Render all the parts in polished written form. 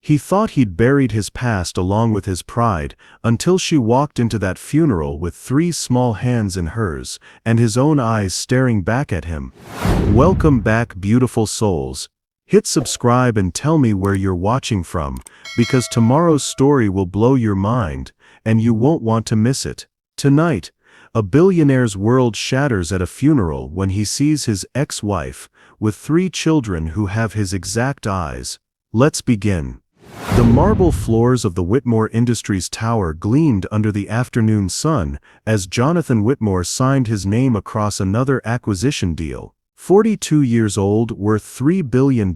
He thought he'd buried his past along with his pride, until she walked into that funeral with 3 small hands in hers, and his own eyes staring back at him. Welcome back, beautiful souls. Hit subscribe and tell me where you're watching from, because tomorrow's story will blow your mind, and you won't want to miss it. Tonight, a billionaire's world shatters at a funeral when he sees his ex-wife, with 3 children who have his exact eyes. Let's begin. The marble floors of the Whitmore Industries Tower gleamed under the afternoon sun as Jonathan Whitmore signed his name across another acquisition deal. 42 years old, worth $3 billion,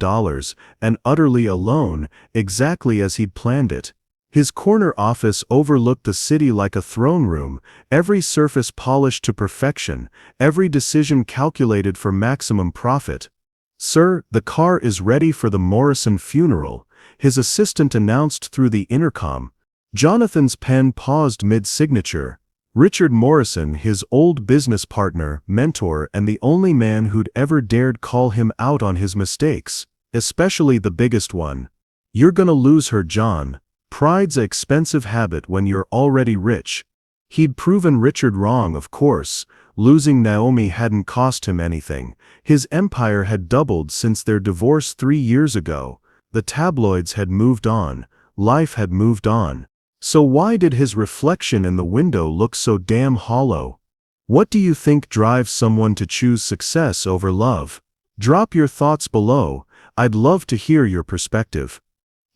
and utterly alone, exactly as he'd planned it. His corner office overlooked the city like a throne room, every surface polished to perfection, every decision calculated for maximum profit. "Sir, the car is ready for the Morrison funeral," his assistant announced through the intercom. Jonathan's pen paused mid-signature. Richard Morrison, his old business partner, mentor, and the only man who'd ever dared call him out on his mistakes, especially the biggest one. "You're gonna lose her, John. Pride's an expensive habit when you're already rich." He'd proven Richard wrong, of course. Losing Naomi hadn't cost him anything. His empire had doubled since their divorce 3 years ago. The tabloids had moved on. Life had moved on. So why did his reflection in the window look so damn hollow? What do you think drives someone to choose success over love? Drop your thoughts below. I'd love to hear your perspective.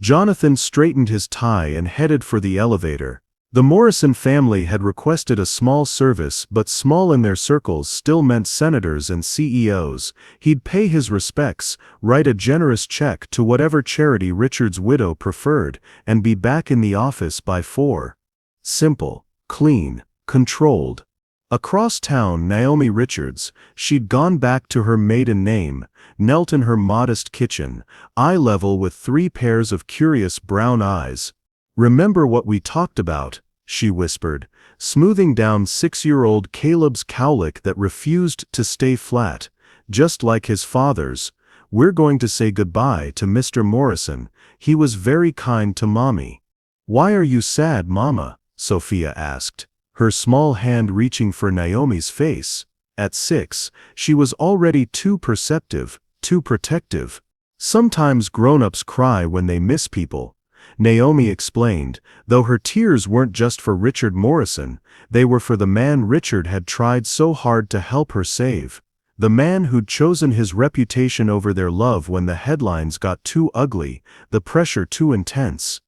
Jonathan straightened his tie and headed for the elevator. The Morrison family had requested a small service, but small in their circles still meant senators and CEOs. He'd pay his respects, write a generous check to whatever charity Richard's widow preferred, and be back in the office by 4. Simple, clean, controlled. Across town, Naomi Richards, she'd gone back to her maiden name, knelt in her modest kitchen, eye level with 3 pairs of curious brown eyes. "Remember what we talked about," she whispered, smoothing down 6-year-old Caleb's cowlick that refused to stay flat, just like his father's. "We're going to say goodbye to Mr. Morrison. He was very kind to Mommy." "Why are you sad, Mama?" Sophia asked, her small hand reaching for Naomi's face. At 6, she was already too perceptive, too protective. "Sometimes grown-ups cry when they miss people," Naomi explained, though her tears weren't just for Richard Morrison, they were for the man Richard had tried so hard to help her save. The man who'd chosen his reputation over their love when the headlines got too ugly, the pressure too intense.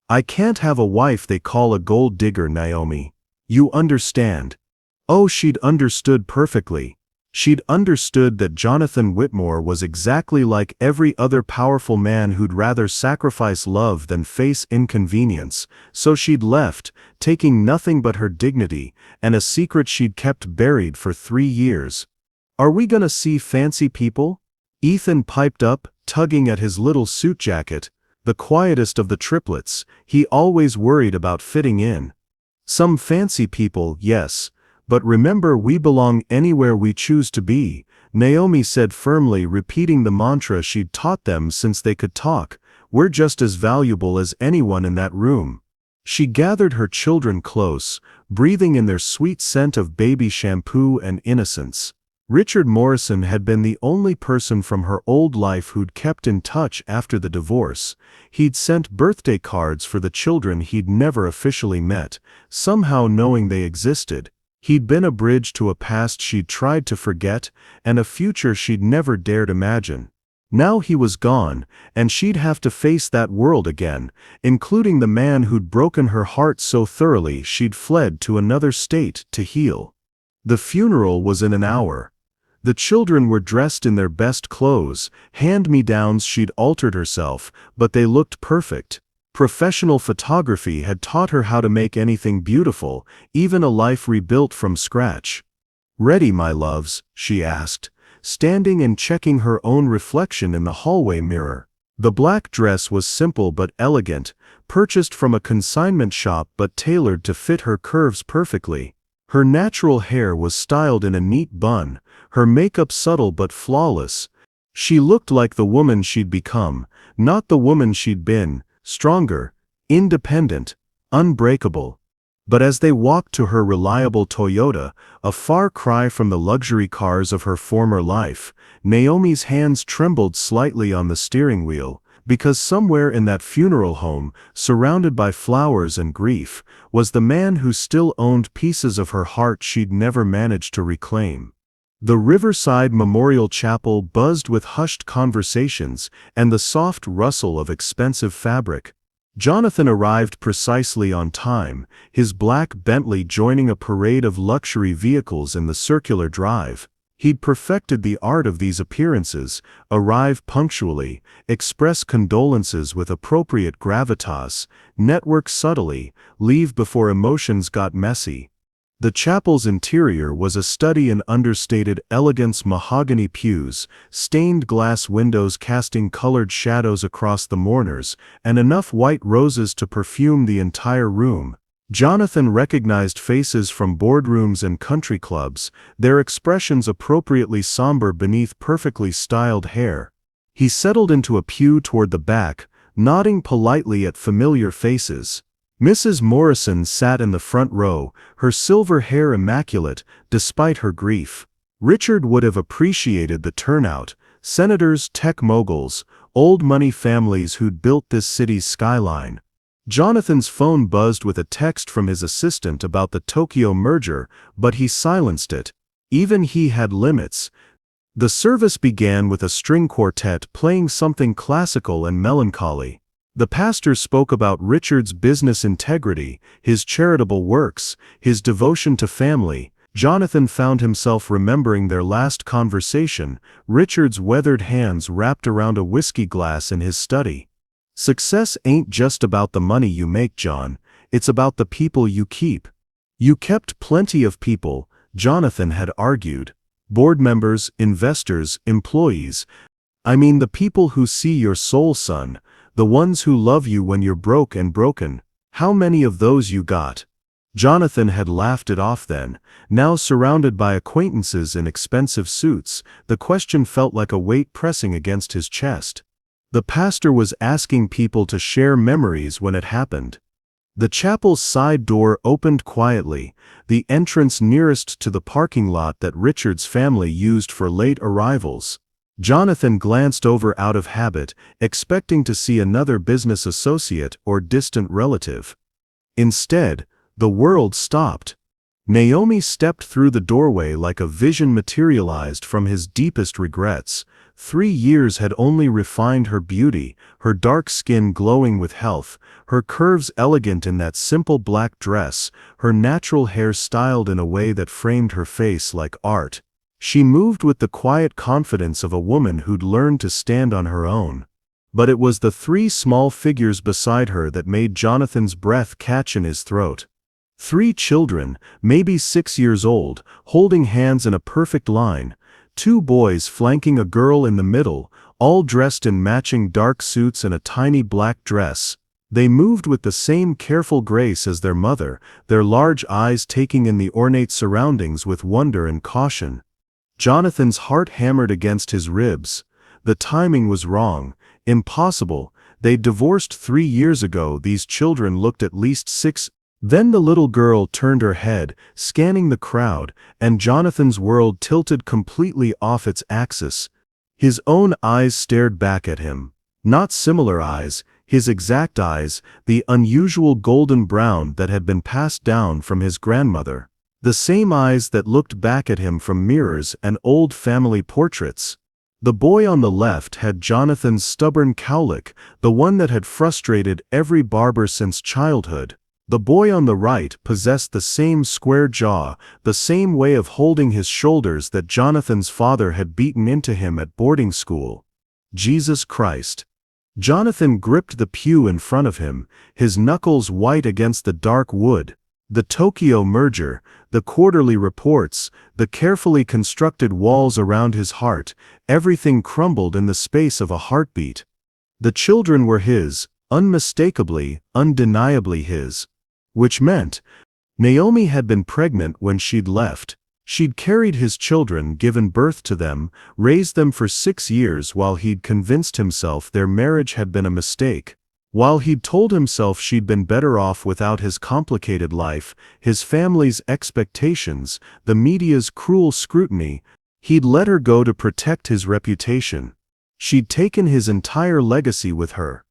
"I can't have a wife they call a gold digger, Naomi. You understand." Oh, she'd understood perfectly. She'd understood that Jonathan Whitmore was exactly like every other powerful man who'd rather sacrifice love than face inconvenience, so she'd left, taking nothing but her dignity, and a secret she'd kept buried for 3 years. "Are we gonna see fancy people?" Ethan piped up, tugging at his little suit jacket, the quietest of the triplets. He always worried about fitting in. "Some fancy people, yes. But remember, we belong anywhere we choose to be," Naomi said firmly, repeating the mantra she'd taught them since they could talk. "We're just as valuable as anyone in that room." She gathered her children close, breathing in their sweet scent of baby shampoo and innocence. Richard Morrison had been the only person from her old life who'd kept in touch after the divorce. He'd sent birthday cards for the children he'd never officially met, somehow knowing they existed. He'd been a bridge to a past she'd tried to forget, and a future she'd never dared imagine. Now he was gone, and she'd have to face that world again, including the man who'd broken her heart so thoroughly she'd fled to another state to heal. The funeral was in an hour. The children were dressed in their best clothes, hand-me-downs she'd altered herself, but they looked perfect. Professional photography had taught her how to make anything beautiful, even a life rebuilt from scratch. "Ready, my loves?" she asked, standing and checking her own reflection in the hallway mirror. The black dress was simple but elegant, purchased from a consignment shop but tailored to fit her curves perfectly. Her natural hair was styled in a neat bun, her makeup subtle but flawless. She looked like the woman she'd become, not the woman she'd been. stronger, independent, unbreakable. But as they walked to her reliable Toyota, a far cry from the luxury cars of her former life, Naomi's hands trembled slightly on the steering wheel, because somewhere in that funeral home, surrounded by flowers and grief, was the man who still owned pieces of her heart she'd never managed to reclaim. The Riverside Memorial Chapel buzzed with hushed conversations and the soft rustle of expensive fabric. Jonathan arrived precisely on time, his black Bentley joining a parade of luxury vehicles in the circular drive. He'd perfected the art of these appearances: arrive punctually, express condolences with appropriate gravitas, network subtly, leave before emotions got messy. The chapel's interior was a study in understated elegance: mahogany pews, stained glass windows casting colored shadows across the mourners, and enough white roses to perfume the entire room. Jonathan recognized faces from boardrooms and country clubs, their expressions appropriately somber beneath perfectly styled hair. He settled into a pew toward the back, nodding politely at familiar faces. Mrs. Morrison sat in the front row, her silver hair immaculate, despite her grief. Richard would have appreciated the turnout: senators, tech moguls, old money families who'd built this city's skyline. Jonathan's phone buzzed with a text from his assistant about the Tokyo merger, but he silenced it. Even he had limits. The service began with a string quartet playing something classical and melancholy. The pastor spoke about Richard's business integrity, his charitable works, his devotion to family. Jonathan found himself remembering their last conversation, Richard's weathered hands wrapped around a whiskey glass in his study. "Success ain't just about the money you make, John. It's about the people you keep." "You kept plenty of people," Jonathan had argued. "Board members, investors, employees. I mean the people who see your soul, son. The ones who love you when you're broke and broken. How many of those you got?" Jonathan had laughed it off then. Now surrounded by acquaintances in expensive suits, the question felt like a weight pressing against his chest. The pastor was asking people to share memories when it happened. The chapel's side door opened quietly, the entrance nearest to the parking lot that Richard's family used for late arrivals. Jonathan glanced over out of habit, expecting to see another business associate or distant relative. Instead, the world stopped. Naomi stepped through the doorway like a vision materialized from his deepest regrets. 3 years had only refined her beauty, her dark skin glowing with health, her curves elegant in that simple black dress, her natural hair styled in a way that framed her face like art. She moved with the quiet confidence of a woman who'd learned to stand on her own. But it was the 3 small figures beside her that made Jonathan's breath catch in his throat. 3 children, maybe 6 years old, holding hands in a perfect line. 2 boys flanking a girl in the middle, all dressed in matching dark suits and a tiny black dress. They moved with the same careful grace as their mother, their large eyes taking in the ornate surroundings with wonder and caution. Jonathan's heart hammered against his ribs. The timing was wrong, impossible. They'd divorced 3 years ago. These children looked at least 6. Then the little girl turned her head, scanning the crowd, and Jonathan's world tilted completely off its axis. His own eyes stared back at him. Not similar eyes, his exact eyes, the unusual golden brown that had been passed down from his grandmother. The same eyes that looked back at him from mirrors and old family portraits. The boy on the left had Jonathan's stubborn cowlick, the one that had frustrated every barber since childhood. The boy on the right possessed the same square jaw, the same way of holding his shoulders that Jonathan's father had beaten into him at boarding school. Jesus Christ. Jonathan gripped the pew in front of him, his knuckles white against the dark wood. The Tokyo merger, the quarterly reports, the carefully constructed walls around his heart, everything crumbled in the space of a heartbeat. The children were his, unmistakably, undeniably his. Which meant, Naomi had been pregnant when she'd left. She'd carried his children, given birth to them, raised them for 6 years while he'd convinced himself their marriage had been a mistake. While he'd told himself she'd been better off without his complicated life, his family's expectations, the media's cruel scrutiny, he'd let her go to protect his reputation. She'd taken his entire legacy with her.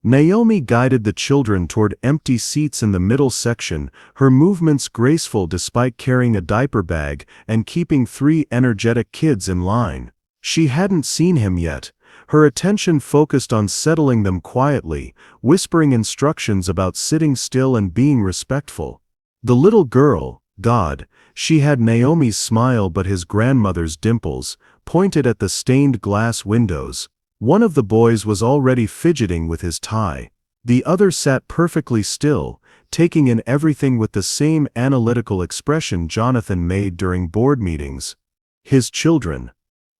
Naomi guided the children toward empty seats in the middle section, her movements graceful despite carrying a diaper bag and keeping 3 energetic kids in line. She hadn't seen him yet. Her attention focused on settling them quietly, whispering instructions about sitting still and being respectful. The little girl, God, she had Naomi's smile but his grandmother's dimples, pointed at the stained glass windows. One of the boys was already fidgeting with his tie. The other sat perfectly still, taking in everything with the same analytical expression Jonathan made during board meetings. His children.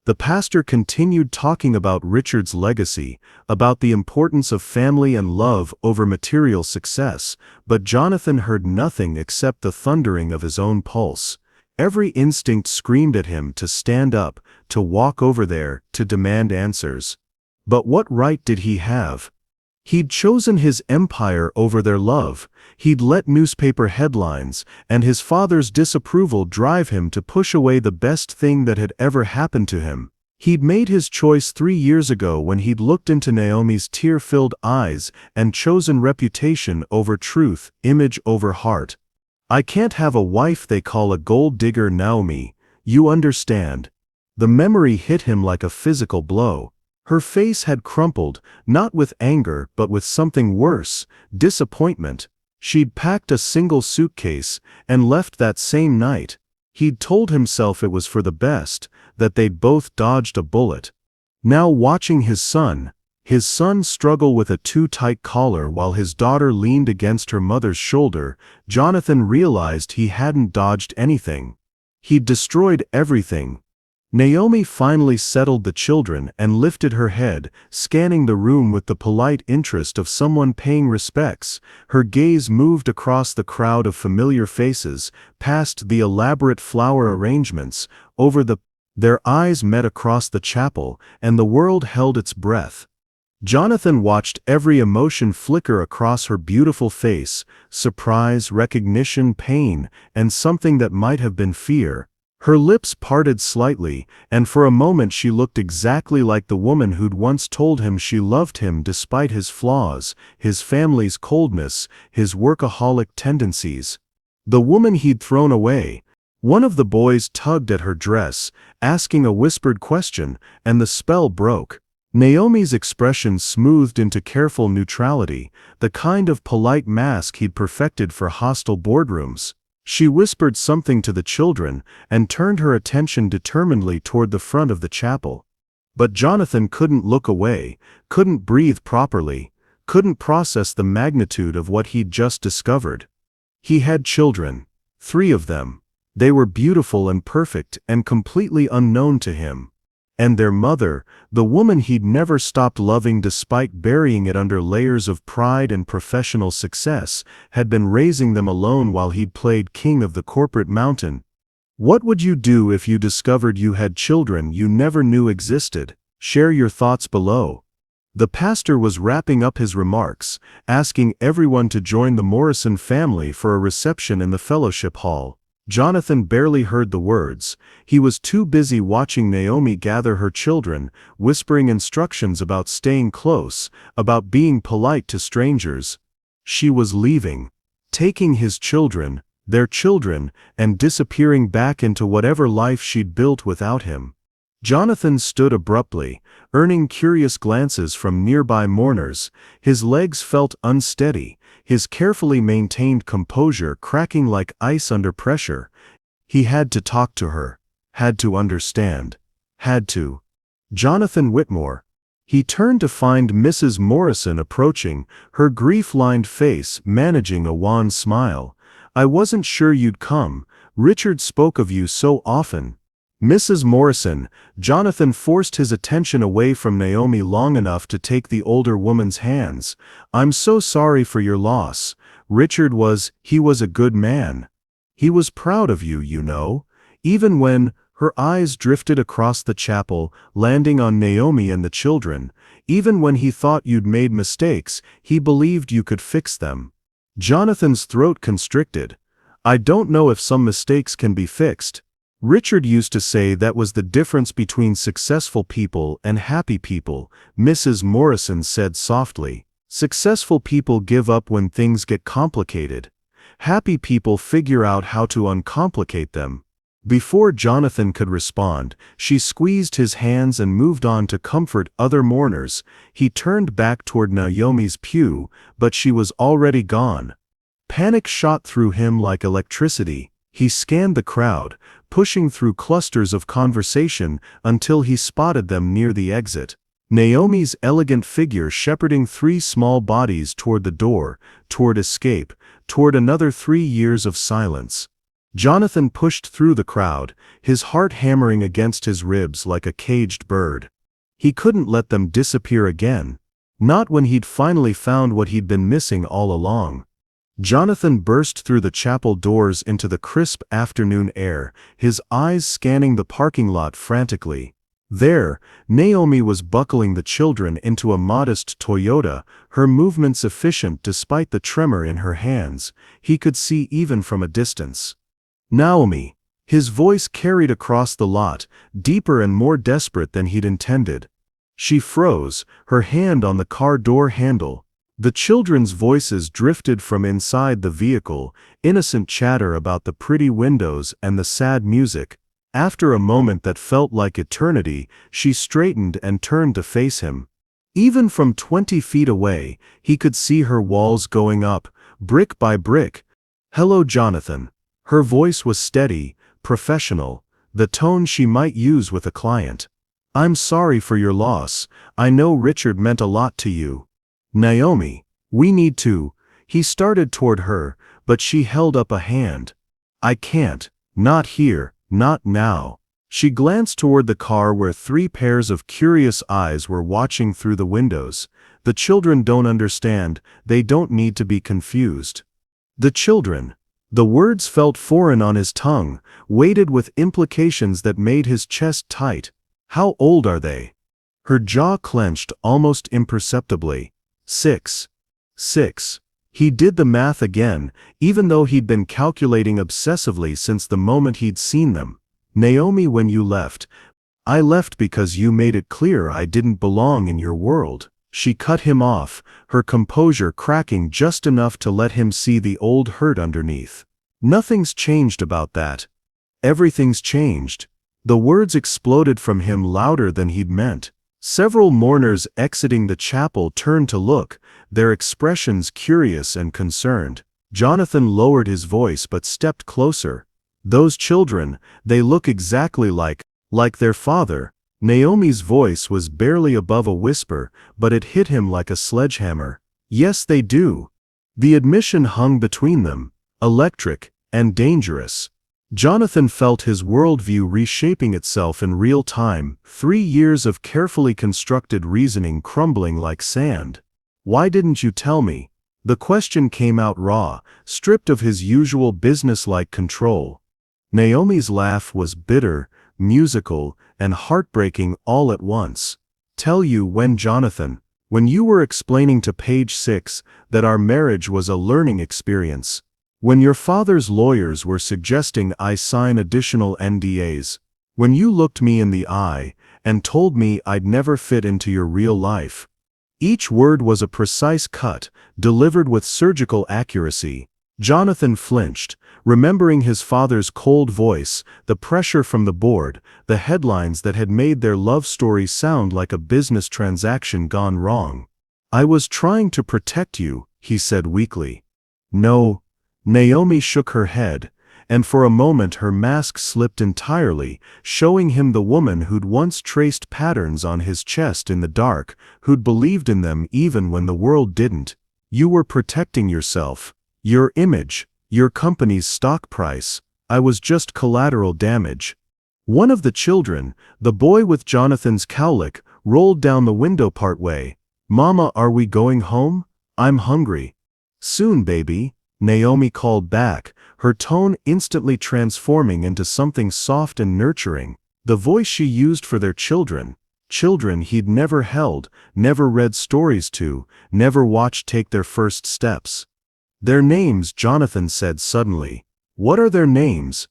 The pastor continued talking about Richard's legacy, about the importance of family and love over material success, but Jonathan heard nothing except the thundering of his own pulse. Every instinct screamed at him to stand up, to walk over there, to demand answers. But what right did he have? He'd chosen his empire over their love. He'd let newspaper headlines and his father's disapproval drive him to push away the best thing that had ever happened to him. He'd made his choice 3 years ago when he'd looked into Naomi's tear-filled eyes and chosen reputation over truth, image over heart. I can't have a wife they call a gold digger, Naomi. You understand. The memory hit him like a physical blow. Her face had crumpled, not with anger but with something worse, disappointment. She'd packed a single suitcase and left that same night. He'd told himself it was for the best, that they'd both dodged a bullet. Now watching his son struggle with a too-tight collar while his daughter leaned against her mother's shoulder, Jonathan realized he hadn't dodged anything. He'd destroyed everything. Naomi finally settled the children and lifted her head, scanning the room with the polite interest of someone paying respects. Her gaze moved across the crowd of familiar faces, past the elaborate flower arrangements, Their eyes met across the chapel, and the world held its breath. Jonathan watched every emotion flicker across her beautiful face: surprise, recognition, pain, and something that might have been fear. Her lips parted slightly, and for a moment she looked exactly like the woman who'd once told him she loved him despite his flaws, his family's coldness, his workaholic tendencies. The woman he'd thrown away. One of the boys tugged at her dress, asking a whispered question, and the spell broke. Naomi's expression smoothed into careful neutrality, the kind of polite mask he'd perfected for hostile boardrooms. She whispered something to the children and turned her attention determinedly toward the front of the chapel. But Jonathan couldn't look away, couldn't breathe properly, couldn't process the magnitude of what he'd just discovered. He had children, 3 of them. They were beautiful and perfect and completely unknown to him. And their mother, the woman he'd never stopped loving despite burying it under layers of pride and professional success, had been raising them alone while he'd played king of the corporate mountain. What would you do if you discovered you had children you never knew existed? Share your thoughts below. The pastor was wrapping up his remarks, asking everyone to join the Morrison family for a reception in the fellowship hall. Jonathan barely heard the words. He was too busy watching Naomi gather her children, whispering instructions about staying close, about being polite to strangers. She was leaving, taking his children, their children, and disappearing back into whatever life she'd built without him. Jonathan stood abruptly, earning curious glances from nearby mourners. His legs felt unsteady, his carefully maintained composure cracking like ice under pressure. He had to talk to her, had to understand, had to. Jonathan Whitmore. He turned to find Mrs. Morrison approaching, her grief-lined face managing a wan smile. "I wasn't sure you'd come. Richard spoke of you so often." Mrs. Morrison. Jonathan forced his attention away from Naomi long enough to take the older woman's hands. "I'm so sorry for your loss. Richard he was a good man. He was proud of you, you know." Even when her eyes drifted across the chapel, landing on Naomi and the children, Even when he thought you'd made mistakes, he believed you could fix them. Jonathan's throat constricted. I don't know if some mistakes can be fixed. Richard used to say that was the difference between successful people and happy people, Mrs. Morrison said softly. Successful people give up when things get complicated. Happy people figure out how to uncomplicate them. Before Jonathan could respond, she squeezed his hands and moved on to comfort other mourners. He turned back toward Naomi's pew, but she was already gone. Panic shot through him like electricity. He scanned the crowd, pushing through clusters of conversation until he spotted them near the exit. Naomi's elegant figure shepherding 3 small bodies toward the door, toward escape, toward another 3 years of silence. Jonathan pushed through the crowd, his heart hammering against his ribs like a caged bird. He couldn't let them disappear again. Not when he'd finally found what he'd been missing all along. Jonathan burst through the chapel doors into the crisp afternoon air, his eyes scanning the parking lot frantically. There, Naomi was buckling the children into a modest Toyota, her movements efficient despite the tremor in her hands. He could see even from a distance. Naomi. His voice carried across the lot, deeper and more desperate than he'd intended. She froze, her hand on the car door handle. The children's voices drifted from inside the vehicle, innocent chatter about the pretty windows and the sad music. After a moment that felt like eternity, she straightened and turned to face him. Even from 20 feet away, he could see her walls going up, brick by brick. "Hello, Jonathan." Her voice was steady, professional, the tone she might use with a client. "I'm sorry for your loss. I know Richard meant a lot to you." "Naomi, we need to." He started toward her, but she held up a hand. "I can't. Not here, not now." She glanced toward the car where 3 pairs of curious eyes were watching through the windows. "The children don't understand, they don't need to be confused." The children. The words felt foreign on his tongue, weighted with implications that made his chest tight. "How old are they?" Her jaw clenched almost imperceptibly. 6. 6. He did the math again, even though he'd been calculating obsessively since the moment he'd seen them. "Naomi, when you left, I left because you made it clear I didn't belong in your world." She cut him off, her composure cracking just enough to let him see the old hurt underneath. "Nothing's changed about that." "Everything's changed." The words exploded from him louder than he'd meant. Several mourners exiting the chapel turned to look, their expressions curious and concerned. Jonathan lowered his voice but stepped closer. "Those children, they look exactly like their father." Naomi's voice was barely above a whisper, but it hit him like a sledgehammer. "Yes, they do." The admission hung between them, electric and dangerous. Jonathan felt his worldview reshaping itself in real time, 3 years of carefully constructed reasoning crumbling like sand. "Why didn't you tell me?" The question came out raw, stripped of his usual businesslike control. Naomi's laugh was bitter, musical, and heartbreaking all at once. "Tell you when, Jonathan? When you were explaining to page 6 that our marriage was a learning experience. When your father's lawyers were suggesting I sign additional NDAs. When you looked me in the eye and told me I'd never fit into your real life." Each word was a precise cut, delivered with surgical accuracy. Jonathan flinched, remembering his father's cold voice, the pressure from the board, the headlines that had made their love story sound like a business transaction gone wrong. "I was trying to protect you," he said weakly. "No." Naomi shook her head, and for a moment her mask slipped entirely, showing him the woman who'd once traced patterns on his chest in the dark, who'd believed in them even when the world didn't. "You were protecting yourself. Your image, your company's stock price. I was just collateral damage." One of the children, the boy with Jonathan's cowlick, rolled down the window partway. "Mama, are we going home? I'm hungry." "Soon, baby," Naomi called back, her tone instantly transforming into something soft and nurturing, the voice she used for their children. children he'd never held, never read stories to, never watched take their first steps. Their names, Jonathan said suddenly. What are their names?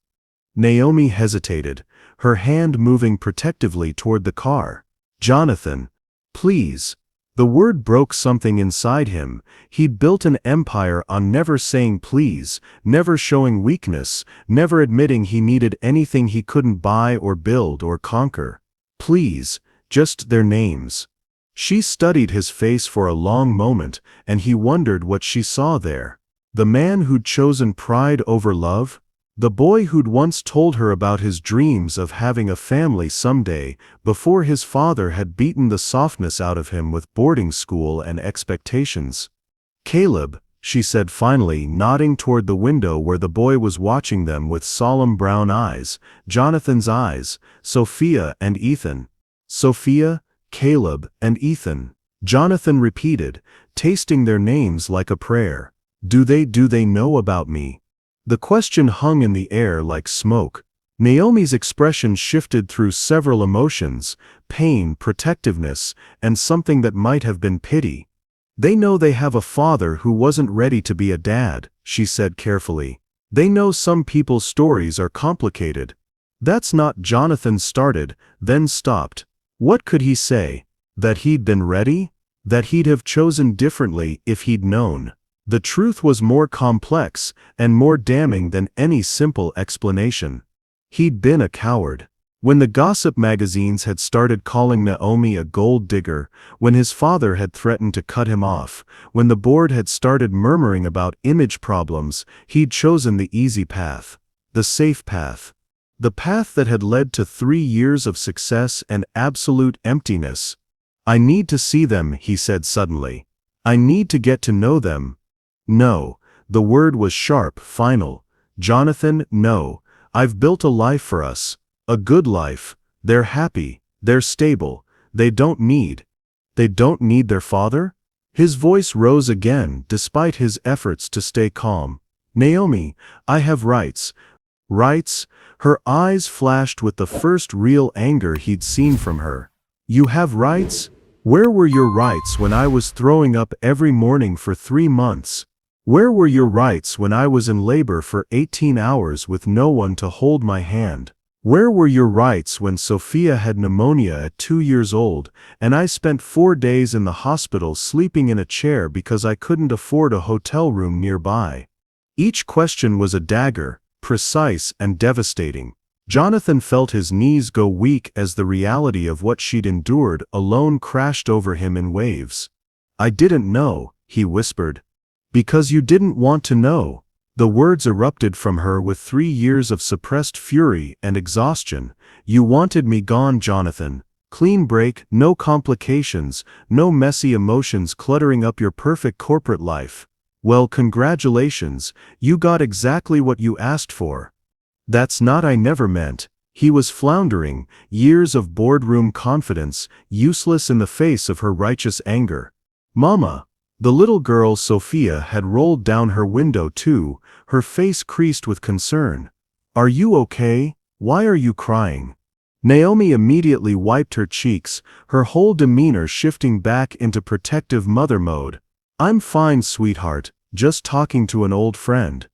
Naomi hesitated, her hand moving protectively toward the car. Jonathan, please. The word broke something inside him. He'd built an empire on never saying please, never showing weakness, never admitting he needed anything he couldn't buy or build or conquer. Please, just their names. She studied his face for a long moment, and he wondered what she saw there. The man who'd chosen pride over love? The boy who'd once told her about his dreams of having a family someday, before his father had beaten the softness out of him with boarding school and expectations. Caleb, she said finally, nodding toward the window where the boy was watching them with solemn brown eyes, Jonathan's eyes, Sophia and Ethan. Sophia, Caleb, and Ethan. Jonathan repeated, tasting their names like a prayer. Do they know about me? The question hung in the air like smoke. Naomi's expression shifted through several emotions, pain, protectiveness, and something that might have been pity. They know they have a father who wasn't ready to be a dad, she said carefully. They know some people's stories are complicated. That's not. Jonathan started, then stopped. What could he say? That he'd been ready? That he'd have chosen differently if he'd known? The truth was more complex and more damning than any simple explanation. He'd been a coward. When the gossip magazines had started calling Naomi a gold digger, when his father had threatened to cut him off, when the board had started murmuring about image problems, he'd chosen the easy path, the safe path. The path that had led to 3 years of success and absolute emptiness. I need to see them, he said suddenly. I need to get to know them. No, the word was sharp, final. Jonathan, no. I've built a life for us. A good life. They're happy. They're stable. They don't need their father? His voice rose again, despite his efforts to stay calm. Naomi, I have rights. Rights? Her eyes flashed with the first real anger he'd seen from her. You have rights? Where were your rights when I was throwing up every morning for 3 months? Where were your rights when I was in labor for 18 hours with no one to hold my hand? Where were your rights when Sophia had pneumonia at 2 years old, and I spent 4 days in the hospital sleeping in a chair because I couldn't afford a hotel room nearby? Each question was a dagger, precise and devastating. Jonathan felt his knees go weak as the reality of what she'd endured alone crashed over him in waves. I didn't know, he whispered. Because you didn't want to know. The words erupted from her with 3 years of suppressed fury and exhaustion. You wanted me gone, Jonathan. Clean break, no complications, no messy emotions cluttering up your perfect corporate life. Well, congratulations, you got exactly what you asked for. That's not. I never meant. He was floundering, years of boardroom confidence, useless in the face of her righteous anger. Mama. The little girl Sophia had rolled down her window too, her face creased with concern. Are you okay? Why are you crying? Naomi immediately wiped her cheeks, her whole demeanor shifting back into protective mother mode. I'm fine, sweetheart, just talking to an old friend.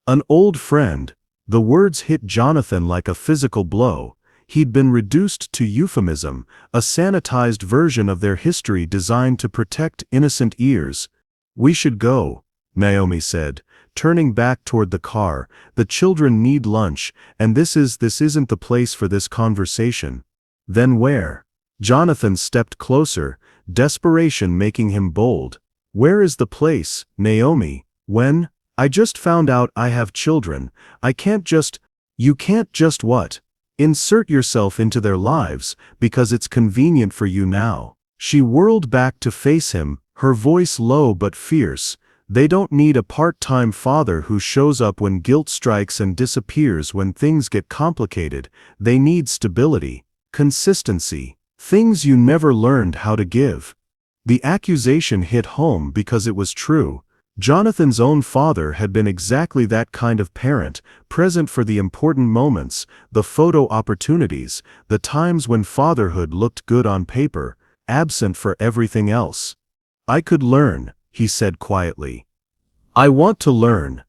An old friend. The words hit Jonathan like a physical blow. He'd been reduced to euphemism, a sanitized version of their history designed to protect innocent ears. We should go, Naomi said, turning back toward the car. The children need lunch, and this isn't the place for this conversation. Then where? Jonathan stepped closer, desperation making him bold. Where is the place, Naomi? When? I just found out I have children. I can't just. You can't just what? Insert yourself into their lives, because it's convenient for you now. She whirled back to face him, her voice low but fierce. They don't need a part-time father who shows up when guilt strikes and disappears when things get complicated. They need stability, consistency, things you never learned how to give. The accusation hit home because it was true. Jonathan's own father had been exactly that kind of parent, present for the important moments, the photo opportunities, the times when fatherhood looked good on paper, absent for everything else. "I could learn," he said quietly. "I want to learn."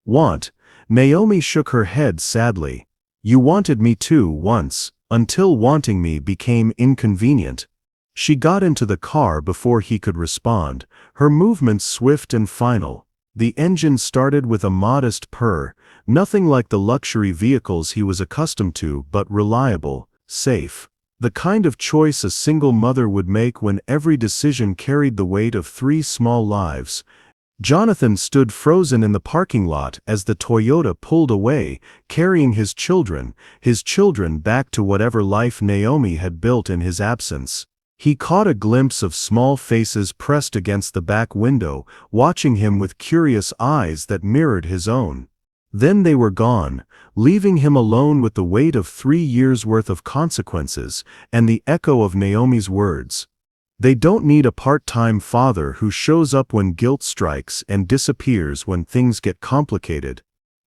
"Want?" Naomi shook her head sadly. "You wanted me too once, until wanting me became inconvenient." She got into the car before he could respond, her movements swift and final. The engine started with a modest purr, nothing like the luxury vehicles he was accustomed to, but reliable, safe. The kind of choice a single mother would make when every decision carried the weight of 3 small lives. Jonathan stood frozen in the parking lot as the Toyota pulled away, carrying his children back to whatever life Naomi had built in his absence. He caught a glimpse of small faces pressed against the back window, watching him with curious eyes that mirrored his own. Then they were gone, leaving him alone with the weight of 3 years' worth of consequences, and the echo of Naomi's words. "They don't need a part-time father who shows up when guilt strikes and disappears when things get complicated."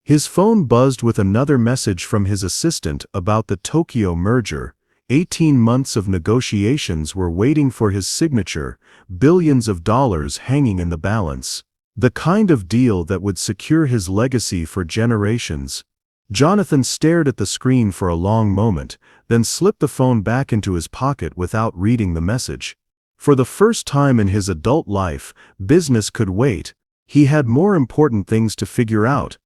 His phone buzzed with another message from his assistant about the Tokyo merger. 18 months of negotiations were waiting for his signature, billions of dollars hanging in the balance. The kind of deal that would secure his legacy for generations. Jonathan stared at the screen for a long moment, then slipped the phone back into his pocket without reading the message. For the first time in his adult life, business could wait. He had more important things to figure out.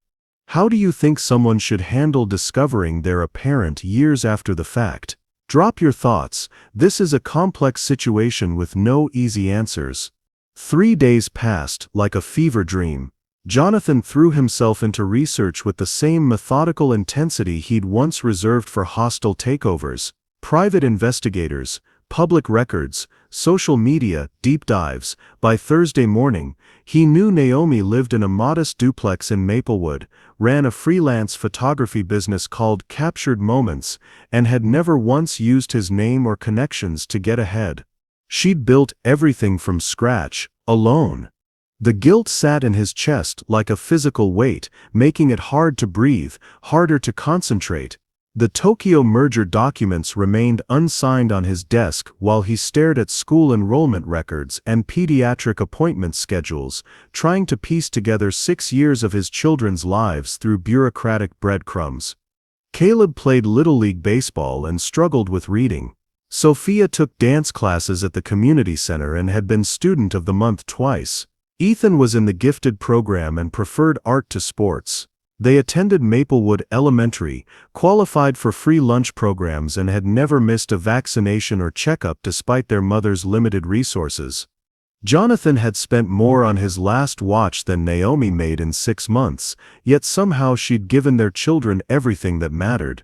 How do you think someone should handle discovering they're a parent years after the fact? Drop your thoughts. This is a complex situation with no easy answers. 3 days passed like a fever dream. Jonathan threw himself into research with the same methodical intensity he'd once reserved for hostile takeovers. Private investigators, public records, social media, deep dives. By Thursday morning, he knew Naomi lived in a modest duplex in Maplewood, ran a freelance photography business called Captured Moments, and had never once used his name or connections to get ahead. She'd built everything from scratch, alone. The guilt sat in his chest like a physical weight, making it hard to breathe, harder to concentrate. The Tokyo merger documents remained unsigned on his desk while he stared at school enrollment records and pediatric appointment schedules, trying to piece together 6 years of his children's lives through bureaucratic breadcrumbs. Caleb played Little League baseball and struggled with reading. Sophia took dance classes at the community center and had been Student of the Month twice. Ethan was in the gifted program and preferred art to sports. They attended Maplewood Elementary, qualified for free lunch programs, and had never missed a vaccination or checkup despite their mother's limited resources. Jonathan had spent more on his last watch than Naomi made in 6 months, yet somehow she'd given their children everything that mattered.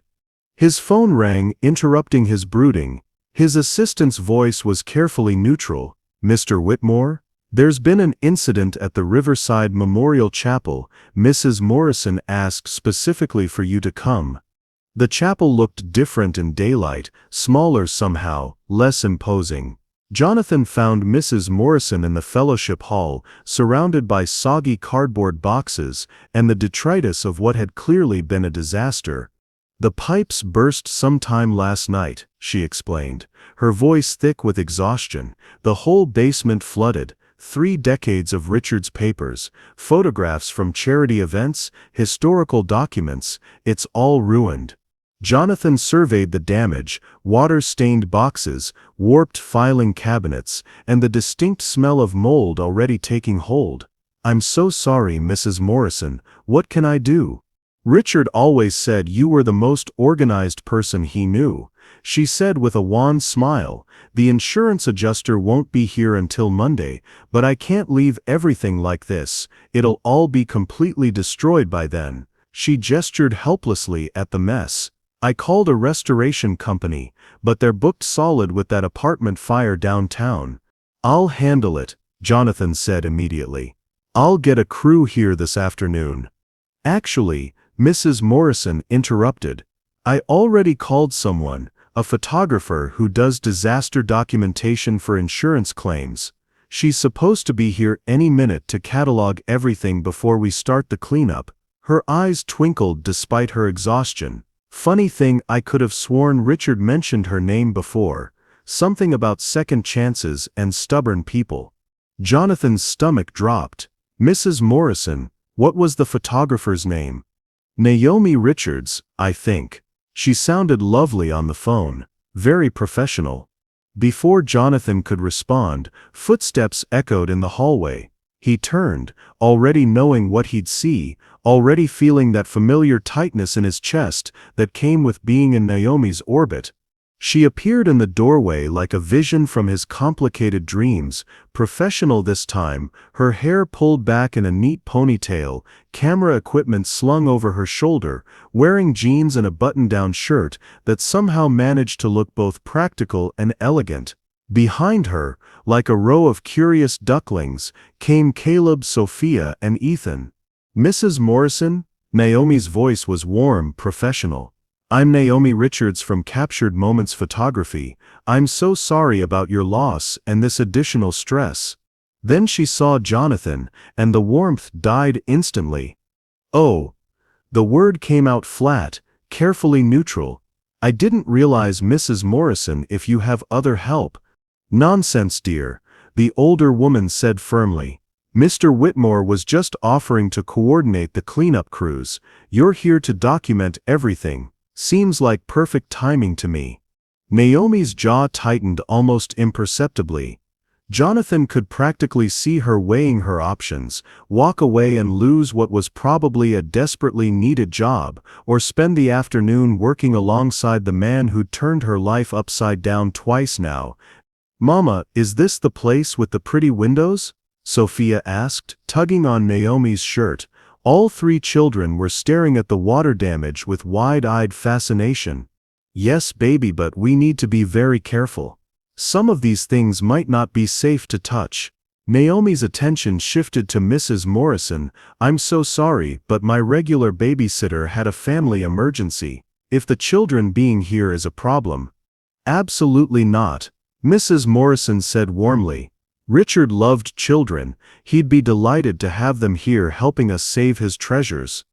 His phone rang, interrupting his brooding. His assistant's voice was carefully neutral. "Mr. Whitmore? There's been an incident at the Riverside Memorial Chapel. Mrs. Morrison asked specifically for you to come." The chapel looked different in daylight, smaller somehow, less imposing. Jonathan found Mrs. Morrison in the fellowship hall, surrounded by soggy cardboard boxes and the detritus of what had clearly been a disaster. "The pipes burst sometime last night," she explained, her voice thick with exhaustion. "The whole basement flooded. 3 decades of Richard's papers, photographs from charity events, historical documents, it's all ruined." Jonathan surveyed the damage: water-stained boxes, warped filing cabinets, and the distinct smell of mold already taking hold. "I'm so sorry, Mrs. Morrison. What can I do?" "Richard always said you were the most organized person he knew," she said with a wan smile. "The insurance adjuster won't be here until Monday, but I can't leave everything like this. It'll all be completely destroyed by then." She gestured helplessly at the mess. "I called a restoration company, but they're booked solid with that apartment fire downtown." "I'll handle it," Jonathan said immediately. "I'll get a crew here this afternoon." "Actually," Mrs. Morrison interrupted, "I already called someone, a photographer who does disaster documentation for insurance claims." She's supposed to be here any minute to catalog everything before we start the cleanup." Her eyes twinkled despite her exhaustion. "Funny thing, I could have sworn Richard mentioned her name before. Something about second chances and stubborn people." Jonathan's stomach dropped. "Mrs. Morrison, what was the photographer's name?" "Naomi Richards, I think. She sounded lovely on the phone. Very professional." Before Jonathan could respond, footsteps echoed in the hallway. He turned, already knowing what he'd see, already feeling that familiar tightness in his chest that came with being in Naomi's orbit. She appeared in the doorway like a vision from his complicated dreams, professional this time, her hair pulled back in a neat ponytail, camera equipment slung over her shoulder, wearing jeans and a button-down shirt that somehow managed to look both practical and elegant. Behind her, like a row of curious ducklings, came Caleb, Sophia, and Ethan. "Mrs. Morrison?" Naomi's voice was warm, professional. "I'm Naomi Richards from Captured Moments Photography. I'm so sorry about your loss and this additional stress." Then she saw Jonathan, and the warmth died instantly. "Oh." The word came out flat, carefully neutral. "I didn't realize, Mrs. Morrison, if you have other help." "Nonsense, dear," the older woman said firmly. "Mr. Whitmore was just offering to coordinate the cleanup crews. You're here to document everything. Seems like perfect timing to me." Naomi's jaw tightened almost imperceptibly. Jonathan could practically see her weighing her options: walk away and lose what was probably a desperately needed job, or spend the afternoon working alongside the man who'd turned her life upside down twice now. "Mama, is this the place with the pretty windows?" Sophia asked, tugging on Naomi's shirt. All three children were staring at the water damage with wide-eyed fascination. "Yes, baby, but we need to be very careful. Some of these things might not be safe to touch." Naomi's attention shifted to Mrs. Morrison. "I'm so sorry, but my regular babysitter had a family emergency. If the children being here is a problem." "Absolutely not," Mrs. Morrison said warmly. "Richard loved children. He'd be delighted to have them here helping us save his treasures."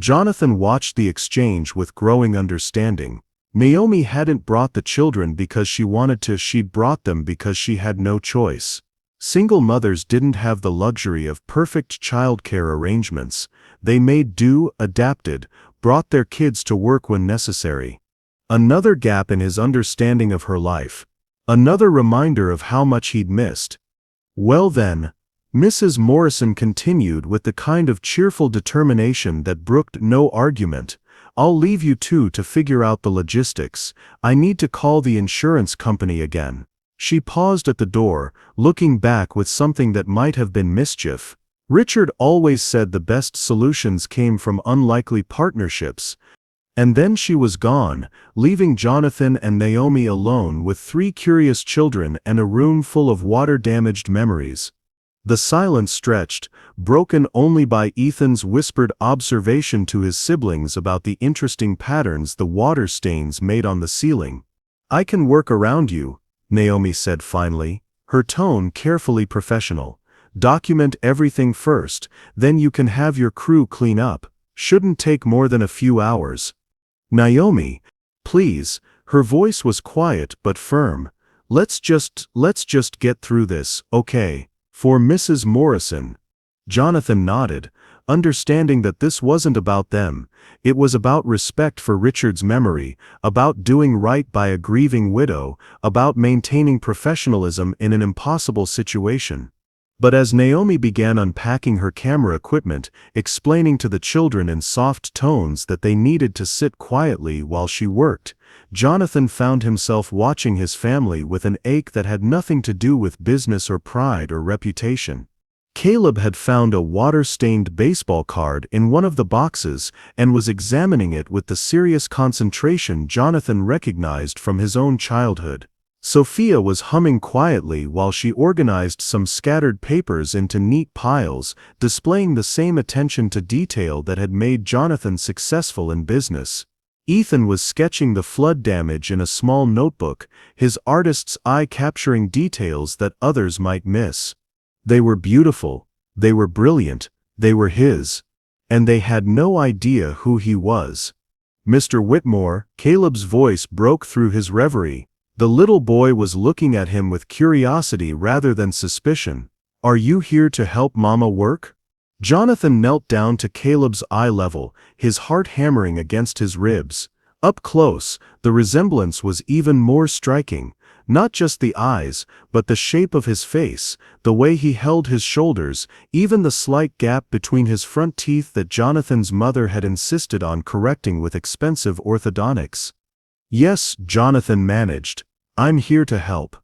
Jonathan watched the exchange with growing understanding. Naomi hadn't brought the children because she wanted to, she'd brought them because she had no choice. Single mothers didn't have the luxury of perfect childcare arrangements. They made do, adapted, brought their kids to work when necessary. Another gap in his understanding of her life. Another reminder of how much he'd missed. "Well then," Mrs. Morrison continued with the kind of cheerful determination that brooked no argument, "I'll leave you two to figure out the logistics. I need to call the insurance company again." She paused at the door, looking back with something that might have been mischief. Richard always said the best solutions came from unlikely partnerships. And then she was gone, leaving Jonathan and Naomi alone with three curious children and a room full of water-damaged memories. The silence stretched, broken only by Ethan's whispered observation to his siblings about the interesting patterns the water stains made on the ceiling. "I can work around you," Naomi said finally, her tone carefully professional. "Document everything first, then you can have your crew clean up. Shouldn't take more than a few hours." "Naomi, please," her voice was quiet but firm. Let's just get through this, okay? For Mrs. Morrison." Jonathan nodded, understanding that this wasn't about them. It was about respect for Richard's memory, about doing right by a grieving widow, about maintaining professionalism in an impossible situation. But as Naomi began unpacking her camera equipment, explaining to the children in soft tones that they needed to sit quietly while she worked, Jonathan found himself watching his family with an ache that had nothing to do with business or pride or reputation. Caleb had found a water-stained baseball card in one of the boxes and was examining it with the serious concentration Jonathan recognized from his own childhood. Sophia was humming quietly while she organized some scattered papers into neat piles, displaying the same attention to detail that had made Jonathan successful in business. Ethan was sketching the flood damage in a small notebook, his artist's eye capturing details that others might miss. They were beautiful, they were brilliant, they were his. And they had no idea who he was. Mr. Whitmore, Caleb's voice broke through his reverie. The little boy was looking at him with curiosity rather than suspicion. Are you here to help Mama work? Jonathan knelt down to Caleb's eye level, his heart hammering against his ribs. Up close, the resemblance was even more striking. Not just the eyes, but the shape of his face, the way he held his shoulders, even the slight gap between his front teeth that Jonathan's mother had insisted on correcting with expensive orthodontics. Yes, Jonathan managed. I'm here to help.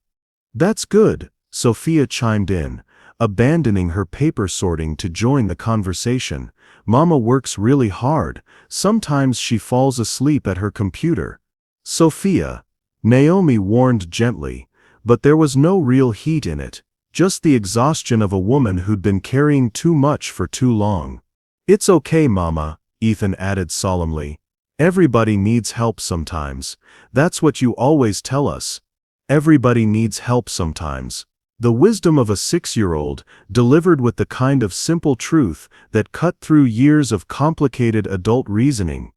That's good, Sophia chimed in, abandoning her paper sorting to join the conversation. Mama works really hard. Sometimes she falls asleep at her computer. Sophia, Naomi warned gently, but there was no real heat in it, just the exhaustion of a woman who'd been carrying too much for too long. It's okay, Mama, Ethan added solemnly. Everybody needs help sometimes. That's what you always tell us. Everybody needs help sometimes. The wisdom of a 6-year-old, delivered with the kind of simple truth that cut through years of complicated adult reasoning.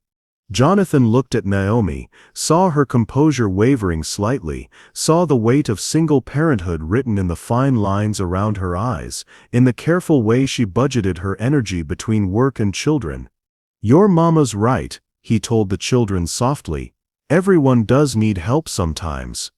Jonathan looked at Naomi, saw her composure wavering slightly, saw the weight of single parenthood written in the fine lines around her eyes, in the careful way she budgeted her energy between work and children. Your mama's right, he told the children softly. Everyone does need help sometimes.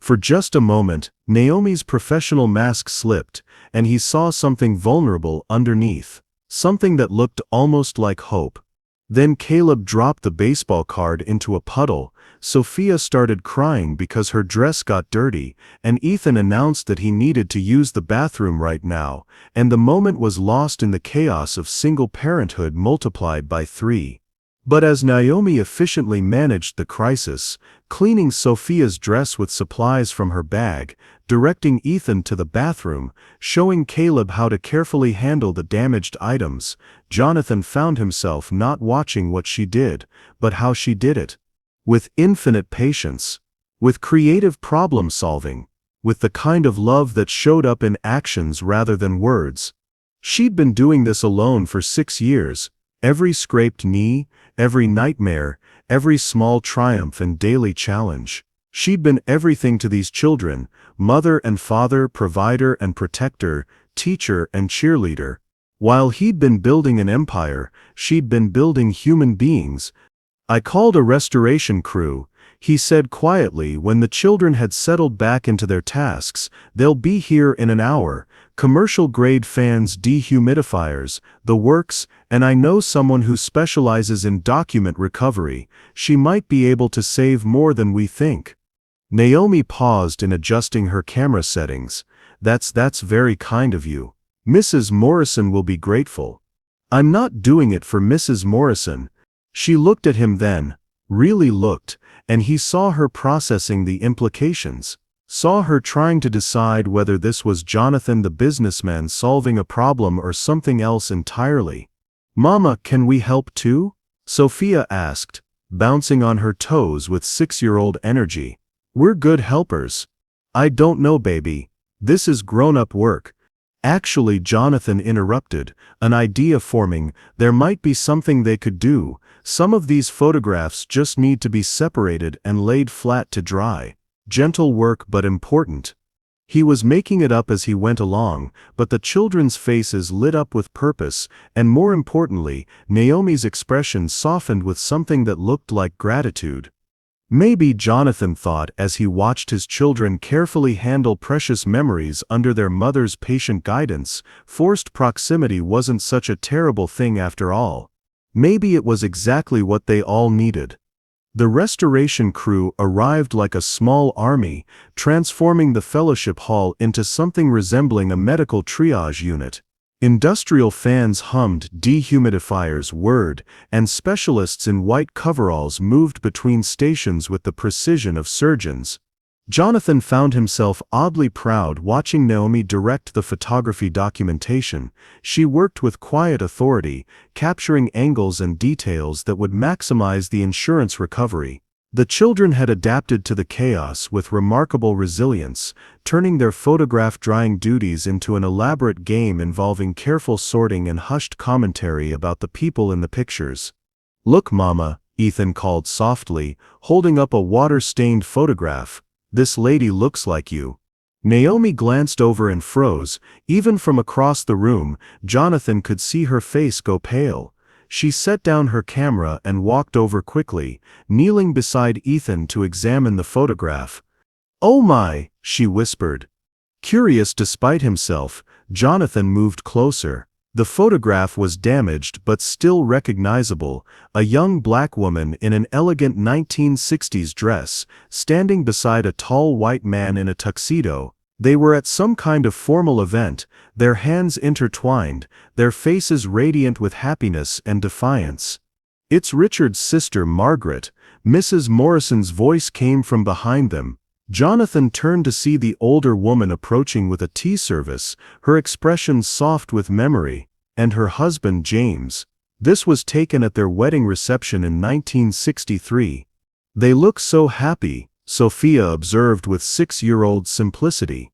For just a moment, Naomi's professional mask slipped, and he saw something vulnerable underneath, something that looked almost like hope. Then Caleb dropped the baseball card into a puddle, Sophia started crying because her dress got dirty, and Ethan announced that he needed to use the bathroom right now, and the moment was lost in the chaos of single parenthood multiplied by 3. But as Naomi efficiently managed the crisis, cleaning Sophia's dress with supplies from her bag, directing Ethan to the bathroom, showing Caleb how to carefully handle the damaged items, Jonathan found himself not watching what she did, but how she did it. With infinite patience. With creative problem-solving. With the kind of love that showed up in actions rather than words. She'd been doing this alone for 6 years. Every scraped knee, every nightmare, every small triumph and daily challenge. She'd been everything to these children, mother and father, provider and protector, teacher and cheerleader. While he'd been building an empire, she'd been building human beings. I called a restoration crew, he said quietly when the children had settled back into their tasks. They'll be here in an hour. Commercial-grade fans, dehumidifiers, the works, and I know someone who specializes in document recovery. She might be able to save more than we think. Naomi paused in adjusting her camera settings. That's very kind of you. Mrs. Morrison will be grateful. I'm not doing it for Mrs. Morrison. She looked at him then, really looked, and he saw her processing the implications. Saw her trying to decide whether this was Jonathan the businessman solving a problem or something else entirely. Mama, can we help too? Sophia asked, bouncing on her toes with 6-year-old energy. We're good helpers. I don't know, baby. This is grown-up work. Actually, Jonathan interrupted, an idea forming. There might be something they could do. Some of these photographs just need to be separated and laid flat to dry. Gentle work but important. He was making it up as he went along, but the children's faces lit up with purpose, and more importantly, Naomi's expression softened with something that looked like gratitude. Maybe, Jonathan thought as he watched his children carefully handle precious memories under their mother's patient guidance, forced proximity wasn't such a terrible thing after all. Maybe it was exactly what they all needed. The restoration crew arrived like a small army, transforming the fellowship hall into something resembling a medical triage unit. Industrial fans hummed, dehumidifiers whirred, and specialists in white coveralls moved between stations with the precision of surgeons. Jonathan found himself oddly proud watching Naomi direct the photography documentation. She worked with quiet authority, capturing angles and details that would maximize the insurance recovery. The children had adapted to the chaos with remarkable resilience, turning their photograph drying duties into an elaborate game involving careful sorting and hushed commentary about the people in the pictures. "Look, Mama," Ethan called softly, holding up a water-stained photograph. "This lady looks like you." Naomi glanced over and froze. Even from across the room, Jonathan could see her face go pale. She set down her camera and walked over quickly, kneeling beside Ethan to examine the photograph. "Oh my," she whispered. Curious despite himself, Jonathan moved closer. The photograph was damaged but still recognizable, a young black woman in an elegant 1960s dress, standing beside a tall white man in a tuxedo. They were at some kind of formal event, their hands intertwined, their faces radiant with happiness and defiance. "It's Richard's sister Margaret," Mrs. Morrison's voice came from behind them. Jonathan turned to see the older woman approaching with a tea service, her expression soft with memory, and her husband James. This was taken at their wedding reception in 1963. "They look so happy," Sophia observed with 6-year-old simplicity.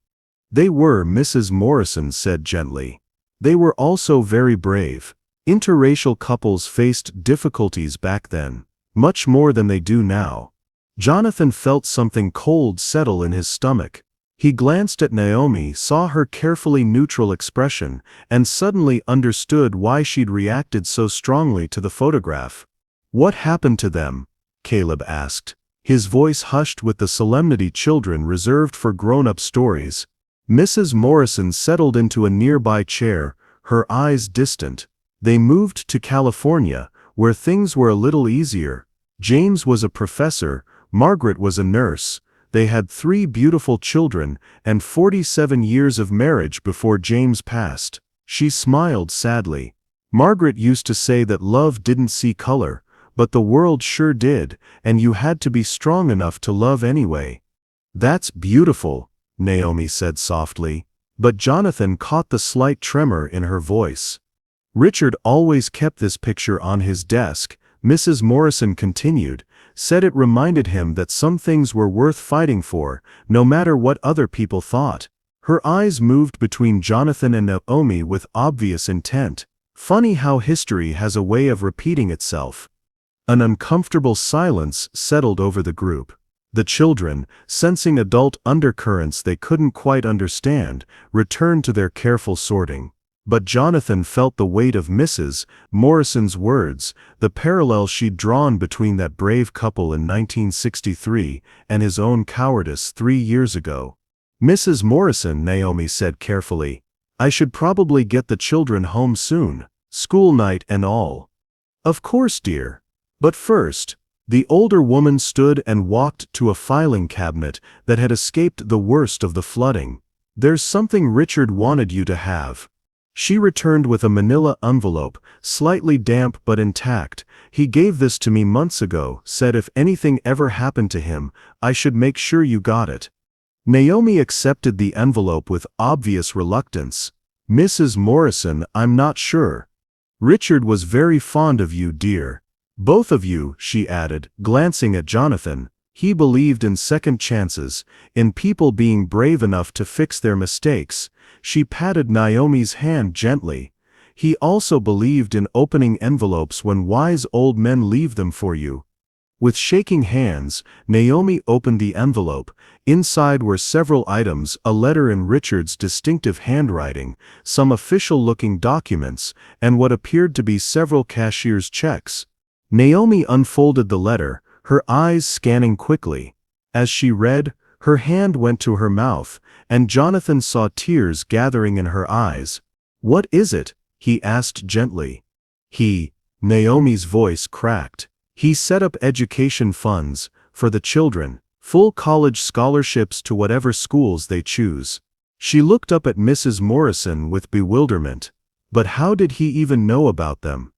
"They were," Mrs. Morrison said gently. "They were also very brave." Interracial couples faced difficulties back then, much more than they do now. Jonathan felt something cold settle in his stomach. He glanced at Naomi, saw her carefully neutral expression, and suddenly understood why she'd reacted so strongly to the photograph. "What happened to them?" Caleb asked, his voice hushed with the solemnity children reserved for grown-up stories. Mrs. Morrison settled into a nearby chair, her eyes distant. "They moved to California, where things were a little easier. James was a professor, Margaret was a nurse. They had 3 beautiful children, and 47 years of marriage before James passed." She smiled sadly. "Margaret used to say that love didn't see color, but the world sure did, and you had to be strong enough to love anyway." "That's beautiful," Naomi said softly, but Jonathan caught the slight tremor in her voice. "Richard always kept this picture on his desk," Mrs. Morrison continued, said it reminded him that some things were worth fighting for, no matter what other people thought. Her eyes moved between Jonathan and Naomi with obvious intent. Funny how history has a way of repeating itself. An uncomfortable silence settled over the group. The children, sensing adult undercurrents they couldn't quite understand, returned to their careful sorting. But Jonathan felt the weight of Mrs. Morrison's words, the parallel she'd drawn between that brave couple in 1963 and his own cowardice 3 years ago. "Mrs. Morrison," Naomi said carefully, "I should probably get the children home soon, school night and all." "Of course, dear. But first," the older woman stood and walked to a filing cabinet that had escaped the worst of the flooding. "There's something Richard wanted you to have." She returned with a manila envelope, slightly damp but intact. "He gave this to me months ago, said if anything ever happened to him, I should make sure you got it." Naomi accepted the envelope with obvious reluctance. "Mrs. Morrison, I'm not sure. Richard was very fond of you, dear. Both of you," she added, glancing at Jonathan. "He believed in second chances, in people being brave enough to fix their mistakes." She patted Naomi's hand gently. "He also believed in opening envelopes when wise old men leave them for you." With shaking hands, Naomi opened the envelope. Inside were several items, a letter in Richard's distinctive handwriting, some official-looking documents, and what appeared to be several cashier's checks. Naomi unfolded the letter, her eyes scanning quickly. As she read, her hand went to her mouth, and Jonathan saw tears gathering in her eyes. "What is it?" he asked gently. Naomi's voice cracked. "He set up education funds, for the children, full college scholarships to whatever schools they choose." She looked up at Mrs. Morrison with bewilderment. "But how did he even know about them?"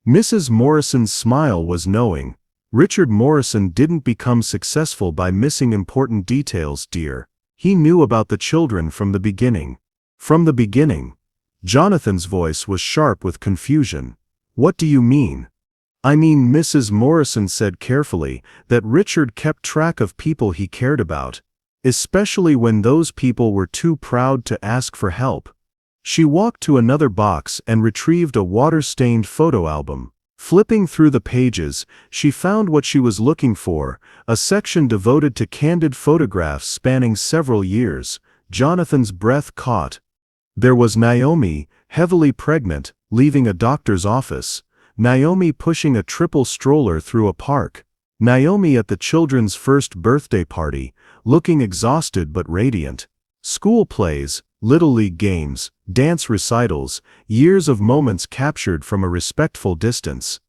Mrs. Morrison's smile was knowing. "Richard Morrison didn't become successful by missing important details, dear. He knew about the children from the beginning." "From the beginning?" Jonathan's voice was sharp with confusion. "What do you mean?" I mean, Mrs. Morrison said carefully that Richard kept track of people he cared about, especially when those people were too proud to ask for help. She walked to another box and retrieved a water-stained photo album. Flipping through the pages, she found what she was looking for, a section devoted to candid photographs spanning several years. Jonathan's breath caught. There was Naomi, heavily pregnant, leaving a doctor's office. Naomi pushing a triple stroller through a park. Naomi at the children's first birthday party, looking exhausted but radiant. School plays, Little League games, dance recitals, years of moments captured from a respectful distance.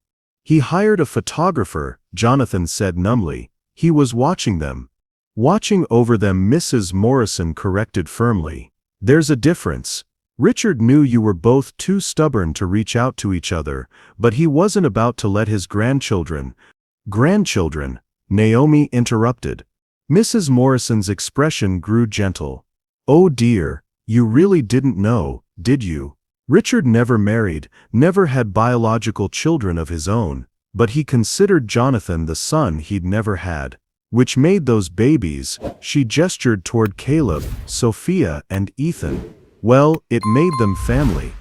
He hired a photographer, Jonathan said numbly. He was watching them. Watching over them, Mrs. Morrison corrected firmly. There's a difference. Richard knew you were both too stubborn to reach out to each other, but he wasn't about to let his grandchildren, Naomi interrupted. Mrs. Morrison's expression grew gentle. Oh dear, you really didn't know, did you? Richard never married, never had biological children of his own, but he considered Jonathan the son he'd never had. Which made those babies, she gestured toward Caleb, Sophia, and Ethan. Well, it made them family.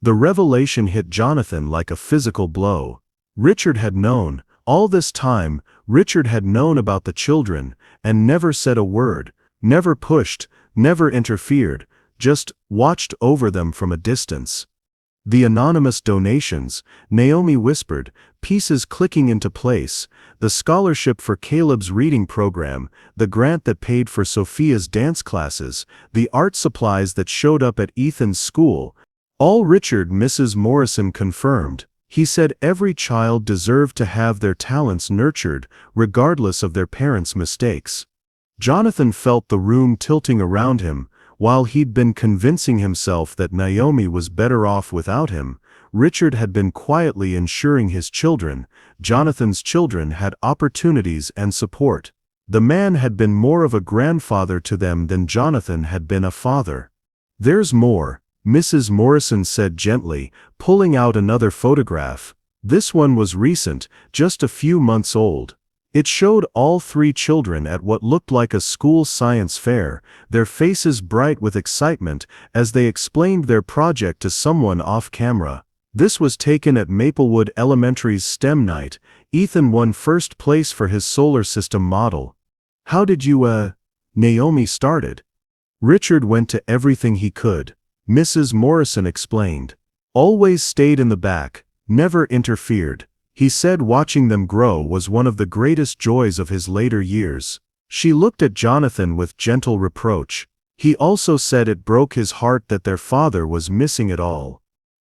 The revelation hit Jonathan like a physical blow. Richard had known, all this time, Richard had known about the children, and never said a word, never pushed, never interfered, just watched over them from a distance. The anonymous donations, Naomi whispered, pieces clicking into place, the scholarship for Caleb's reading program, the grant that paid for Sophia's dance classes, the art supplies that showed up at Ethan's school. All Richard, Mrs. Morrison confirmed. He said every child deserved to have their talents nurtured, regardless of their parents' mistakes. Jonathan felt the room tilting around him. While he'd been convincing himself that Naomi was better off without him, Richard had been quietly ensuring his children, Jonathan's children, had opportunities and support. The man had been more of a grandfather to them than Jonathan had been a father. There's more, Mrs. Morrison said gently, pulling out another photograph. This one was recent, just a few months old. It showed all three children at what looked like a school science fair, their faces bright with excitement as they explained their project to someone off camera. This was taken at Maplewood Elementary's STEM night. Ethan won first place for his solar system model. How did you, Naomi started. Richard went to everything he could, Mrs. Morrison explained. Always stayed in the back, never interfered. He said watching them grow was one of the greatest joys of his later years. She looked at Jonathan with gentle reproach. He also said it broke his heart that their father was missing it all.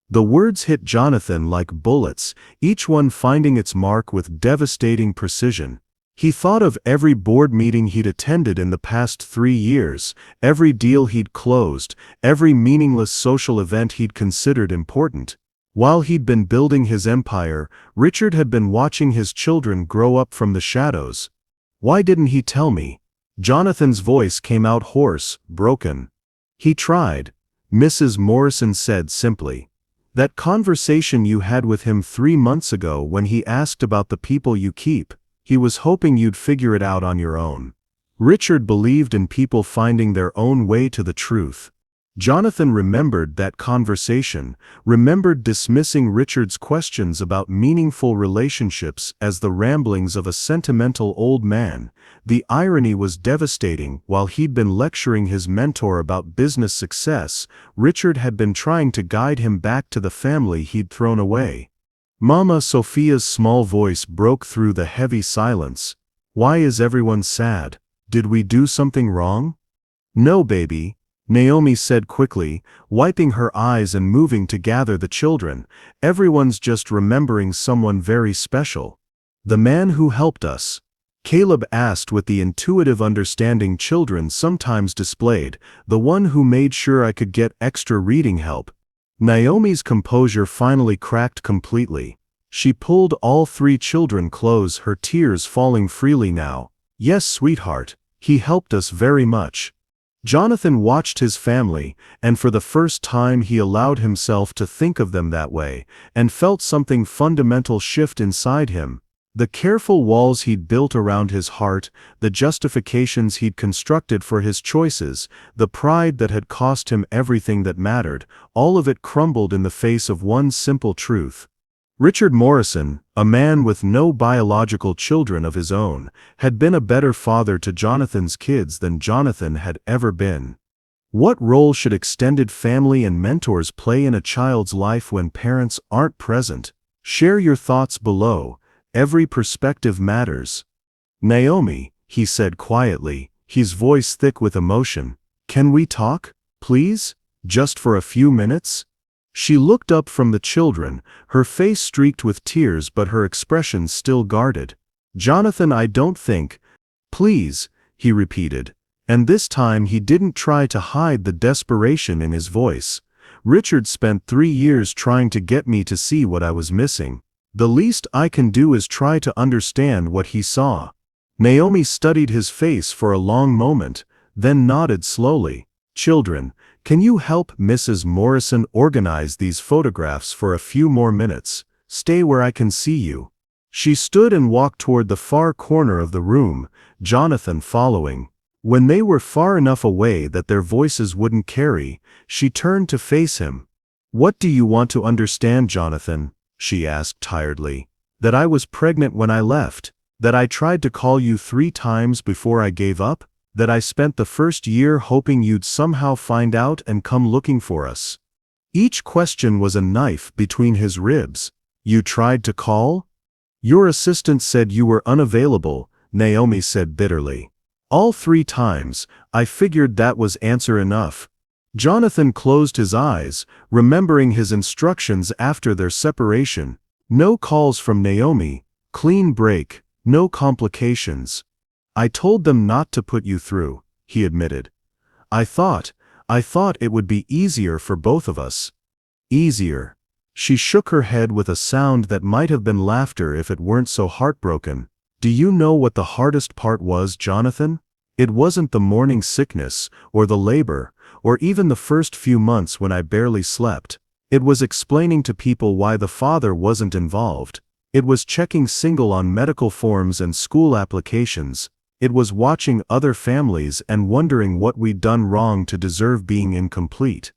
The words hit Jonathan like bullets, each one finding its mark with devastating precision. He thought of every board meeting he'd attended in the past 3 years, every deal he'd closed, every meaningless social event he'd considered important. While he'd been building his empire, Richard had been watching his children grow up from the shadows. Why didn't he tell me? Jonathan's voice came out hoarse, broken. He tried, Mrs. Morrison said simply. That conversation you had with him 3 months ago when he asked about the people you keep, he was hoping you'd figure it out on your own. Richard believed in people finding their own way to the truth. Jonathan remembered that conversation, remembered dismissing Richard's questions about meaningful relationships as the ramblings of a sentimental old man. The irony was devastating. While he'd been lecturing his mentor about business success, Richard had been trying to guide him back to the family he'd thrown away. Mama Sophia's small voice broke through the heavy silence. Why is everyone sad? Did we do something wrong? No, baby, Naomi said quickly, wiping her eyes and moving to gather the children. Everyone's just remembering someone very special. The man who helped us. Caleb asked with the intuitive understanding children sometimes displayed, the one who made sure I could get extra reading help. Naomi's composure finally cracked completely. She pulled all 3 children close, her tears falling freely now. Yes, sweetheart, he helped us very much. Jonathan watched his family, and for the first time he allowed himself to think of them that way, and felt something fundamental shift inside him. The careful walls he'd built around his heart, the justifications he'd constructed for his choices, the pride that had cost him everything that mattered, all of it crumbled in the face of one simple truth. Richard Morrison, a man with no biological children of his own, had been a better father to Jonathan's kids than Jonathan had ever been. What role should extended family and mentors play in a child's life when parents aren't present? Share your thoughts below. Every perspective matters. Naomi, he said quietly, his voice thick with emotion. Can we talk, please? Just for a few minutes? She looked up from the children, her face streaked with tears but her expression still guarded. Jonathan, I don't think. Please, he repeated. And this time he didn't try to hide the desperation in his voice. Richard spent 3 years trying to get me to see what I was missing. The least I can do is try to understand what he saw. Naomi studied his face for a long moment, then nodded slowly. Children, can you help Mrs. Morrison organize these photographs for a few more minutes? Stay where I can see you. She stood and walked toward the far corner of the room, Jonathan following. When they were far enough away that their voices wouldn't carry, she turned to face him. What do you want to understand, Jonathan? She asked tiredly. That I was pregnant when I left? That I tried to call you 3 times before I gave up? That I spent the first year hoping you'd somehow find out and come looking for us? Each question was a knife between his ribs. You tried to call? Your assistant said you were unavailable, Naomi said bitterly. All 3 times, I figured that was answer enough. Jonathan closed his eyes, remembering his instructions after their separation. No calls from Naomi, clean break, no complications. I told them not to put you through, he admitted. I thought it would be easier for both of us. Easier. She shook her head with a sound that might have been laughter if it weren't so heartbroken. Do you know what the hardest part was, Jonathan? It wasn't the morning sickness, or the labor, or even the first few months when I barely slept. It was explaining to people why the father wasn't involved. It was checking single on medical forms and school applications. It was watching other families and wondering what we'd done wrong to deserve being incomplete.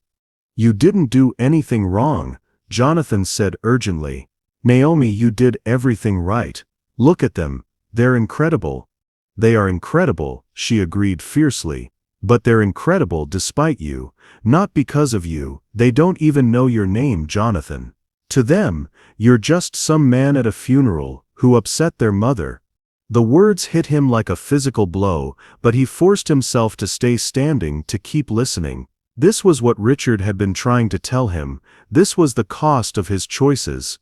You didn't do anything wrong, Jonathan said urgently. Naomi, you did everything right. Look at them. They're incredible. They are incredible, she agreed fiercely. But they're incredible despite you, not because of you. They don't even know your name, Jonathan. To them, you're just some man at a funeral who upset their mother. The words hit him like a physical blow, but he forced himself to stay standing, to keep listening. This was what Richard had been trying to tell him. This was the cost of his choices.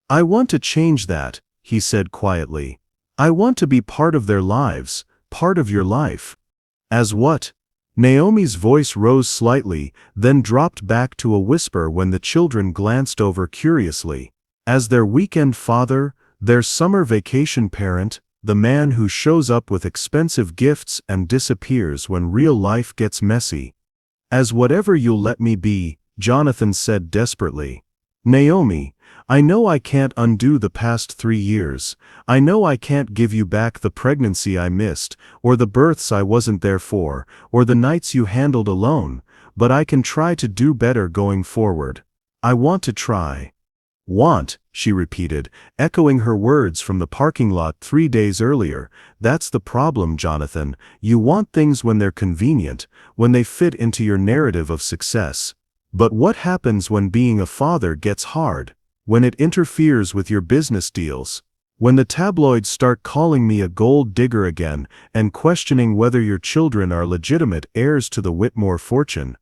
I want to change that, he said quietly. I want to be part of their lives, part of your life. As what? Naomi's voice rose slightly, then dropped back to a whisper when the children glanced over curiously. As their weekend father, their summer vacation parent, the man who shows up with expensive gifts and disappears when real life gets messy. As whatever you'll let me be, Jonathan said desperately. Naomi, I know I can't undo the past 3 years. I know I can't give you back the pregnancy I missed, or the births I wasn't there for, or the nights you handled alone, but I can try to do better going forward. I want to try. Want, she repeated, echoing her words from the parking lot 3 days earlier. That's the problem, Jonathan. You want things when they're convenient, when they fit into your narrative of success. But what happens when being a father gets hard? When it interferes with your business deals? When the tabloids start calling me a gold digger again and questioning whether your children are legitimate heirs to the Whitmore fortune?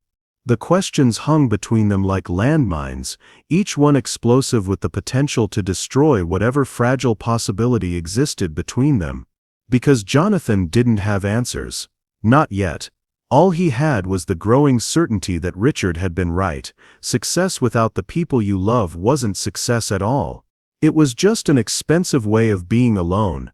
The questions hung between them like landmines, each one explosive with the potential to destroy whatever fragile possibility existed between them. Because Jonathan didn't have answers. Not yet. All he had was the growing certainty that Richard had been right. Success without the people you love wasn't success at all. It was just an expensive way of being alone.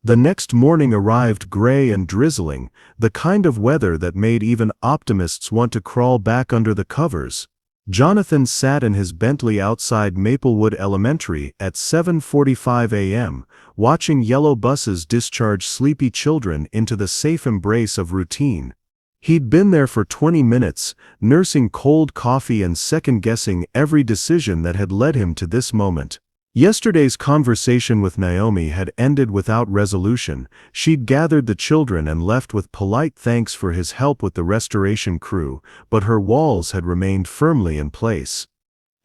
The next morning arrived gray and drizzling, the kind of weather that made even optimists want to crawl back under the covers. Jonathan sat in his Bentley outside Maplewood Elementary at 7:45 a.m., watching yellow buses discharge sleepy children into the safe embrace of routine. He'd been there for 20 minutes, nursing cold coffee and second-guessing every decision that had led him to this moment. Yesterday's conversation with Naomi had ended without resolution. She'd gathered the children and left with polite thanks for his help with the restoration crew, but her walls had remained firmly in place.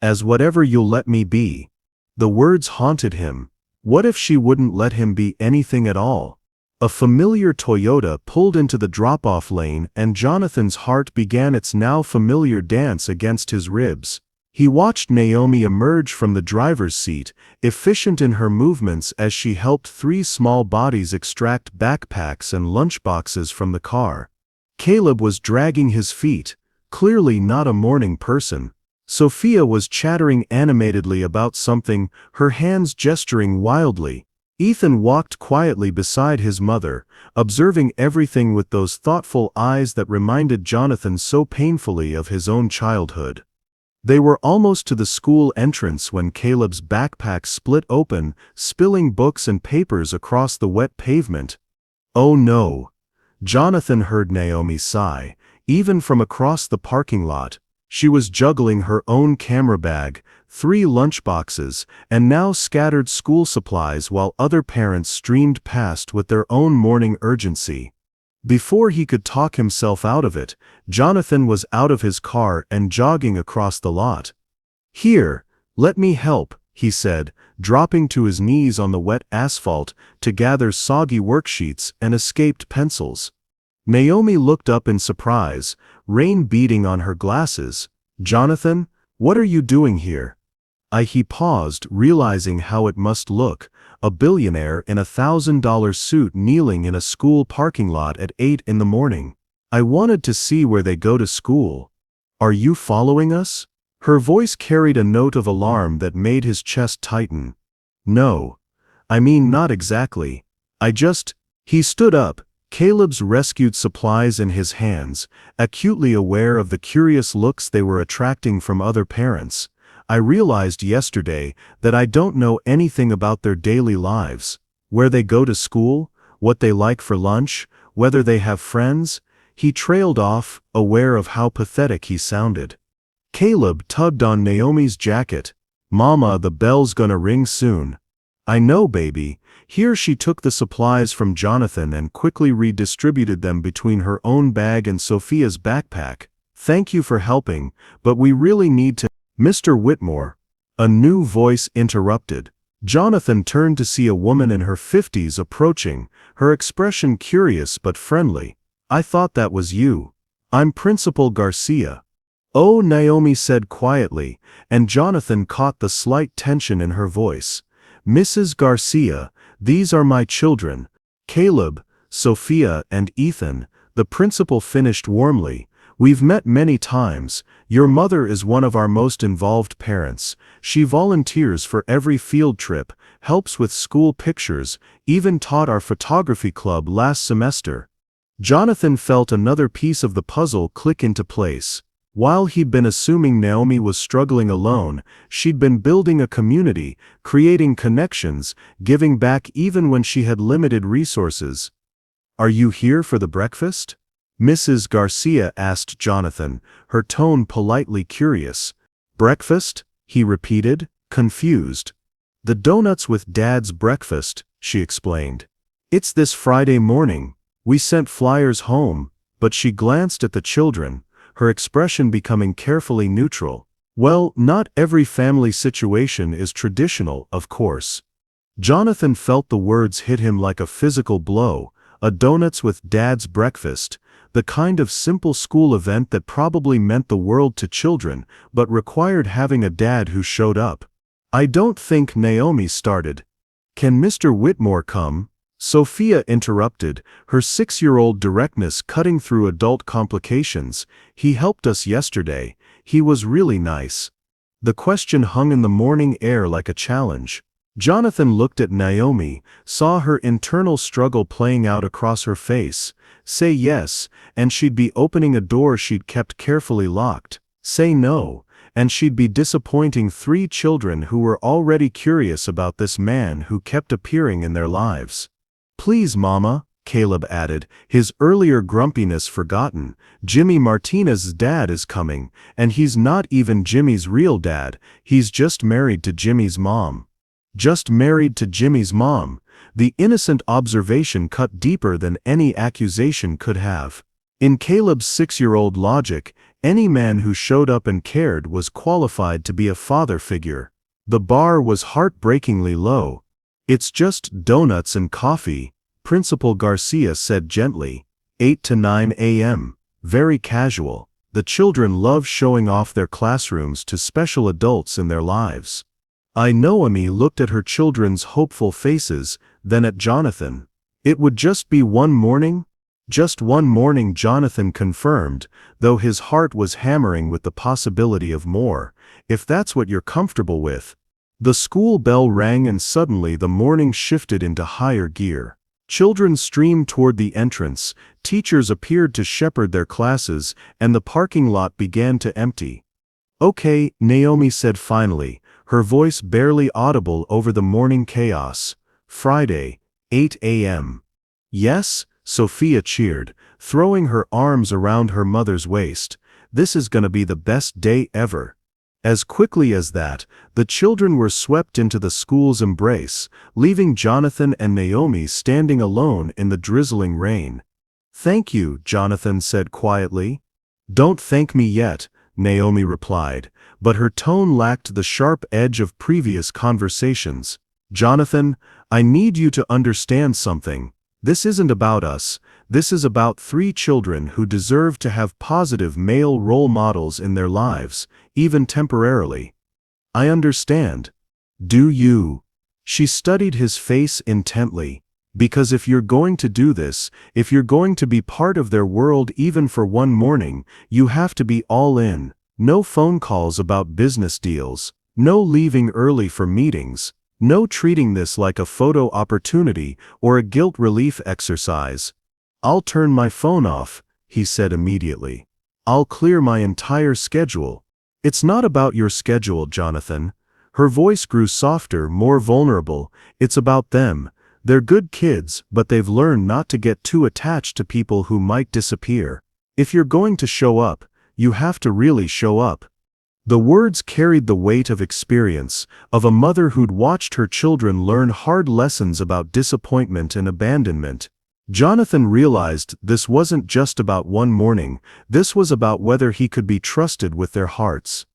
"As whatever you'll let me be." The words haunted him. What if she wouldn't let him be anything at all? A familiar Toyota pulled into the drop-off lane, and Jonathan's heart began its now familiar dance against his ribs. He watched Naomi emerge from the driver's seat, efficient in her movements as she helped three small bodies extract backpacks and lunchboxes from the car. Caleb was dragging his feet, clearly not a morning person. Sophia was chattering animatedly about something, her hands gesturing wildly. Ethan walked quietly beside his mother, observing everything with those thoughtful eyes that reminded Jonathan so painfully of his own childhood. They were almost to the school entrance when Caleb's backpack split open, spilling books and papers across the wet pavement. "Oh no!" Jonathan heard Naomi sigh, even from across the parking lot. She was juggling her own camera bag, 3 lunchboxes, and now scattered school supplies while other parents streamed past with their own morning urgency. Before he could talk himself out of it, Jonathan was out of his car and jogging across the lot. "Here, let me help," he said, dropping to his knees on the wet asphalt to gather soggy worksheets and escaped pencils. Naomi looked up in surprise, rain beating on her glasses. "Jonathan, what are you doing here?" He paused, realizing how it must look, a billionaire in a $1,000 suit kneeling in a school parking lot at 8 in the morning. "I wanted to see where they go to school." "Are you following us?" Her voice carried a note of alarm that made his chest tighten. "No. I mean, not exactly. He stood up, Caleb's rescued supplies in his hands, acutely aware of the curious looks they were attracting from other parents. "I realized yesterday that I don't know anything about their daily lives, where they go to school, what they like for lunch, whether they have friends." He trailed off, aware of how pathetic he sounded. Caleb tugged on Naomi's jacket. "Mama, the bell's gonna ring soon." "I know, baby." Here she took the supplies from Jonathan and quickly redistributed them between her own bag and Sophia's backpack. "Thank you for helping, but we really need to—" "Mr. Whitmore," a new voice interrupted. Jonathan turned to see a woman in her 50s approaching, her expression curious but friendly. "I thought that was you." "I'm Principal Garcia." "Oh," Naomi said quietly, and Jonathan caught the slight tension in her voice. "Mrs. Garcia, these are my children, Caleb, Sophia, and Ethan," the principal finished warmly. "We've met many times. Your mother is one of our most involved parents. She volunteers for every field trip, helps with school pictures, even taught our photography club last semester." Jonathan felt another piece of the puzzle click into place. While he'd been assuming Naomi was struggling alone, she'd been building a community, creating connections, giving back even when she had limited resources. "Are you here for the breakfast?" Mrs. Garcia asked Jonathan, her tone politely curious. "Breakfast?" he repeated, confused. "The donuts with Dad's breakfast," she explained. "It's this Friday morning. We sent flyers home," but she glanced at the children, her expression becoming carefully neutral. "Well, not every family situation is traditional, of course." Jonathan felt the words hit him like a physical blow. A donuts with Dad's breakfast, the kind of simple school event that probably meant the world to children, but required having a dad who showed up. "I don't think," Naomi started. "Can Mr. Whitmore come?" Sophia interrupted, her 6-year-old directness cutting through adult complications. "He helped us yesterday. He was really nice." The question hung in the morning air like a challenge. Jonathan looked at Naomi, saw her internal struggle playing out across her face. Say yes, and she'd be opening a door she'd kept carefully locked. Say no, and she'd be disappointing 3 children who were already curious about this man who kept appearing in their lives. Please, Mama, Caleb added, his earlier grumpiness forgotten. Jimmy Martinez's dad is coming, and he's not even Jimmy's real dad, he's just married to Jimmy's mom. Just married to Jimmy's mom. The innocent observation cut deeper than any accusation could have. In Caleb's 6-year-old logic, any man who showed up and cared was qualified to be a father figure. The bar was heartbreakingly low. It's just donuts and coffee, Principal Garcia said gently. 8 to 9 a.m. Very casual. The children love showing off their classrooms to special adults in their lives. Naomi looked at her children's hopeful faces, then at Jonathan. It would just be one morning? Just one morning, Jonathan confirmed, though his heart was hammering with the possibility of more. If that's what you're comfortable with. The school bell rang and suddenly the morning shifted into higher gear. Children streamed toward the entrance, teachers appeared to shepherd their classes, and the parking lot began to empty. Okay, Naomi said finally, her voice barely audible over the morning chaos. Friday, 8 a.m. Yes, Sophia cheered, throwing her arms around her mother's waist. This is gonna be the best day ever. As quickly as that, the children were swept into the school's embrace, leaving Jonathan and Naomi standing alone in the drizzling rain. Thank you, Jonathan said quietly. Don't thank me yet, Naomi replied, but her tone lacked the sharp edge of previous conversations. Jonathan, I need you to understand something. This isn't about us. This is about 3 children who deserve to have positive male role models in their lives, even temporarily. I understand. Do you? She studied his face intently. Because if you're going to do this, if you're going to be part of their world even for one morning, you have to be all in. No phone calls about business deals. No leaving early for meetings. No treating this like a photo opportunity or a guilt relief exercise. I'll turn my phone off, he said immediately. I'll clear my entire schedule. It's not about your schedule, Jonathan. Her voice grew softer, more vulnerable. It's about them. They're good kids, but they've learned not to get too attached to people who might disappear. If you're going to show up, you have to really show up. The words carried the weight of experience, of a mother who'd watched her children learn hard lessons about disappointment and abandonment. Jonathan realized this wasn't just about one morning, this was about whether he could be trusted with their hearts.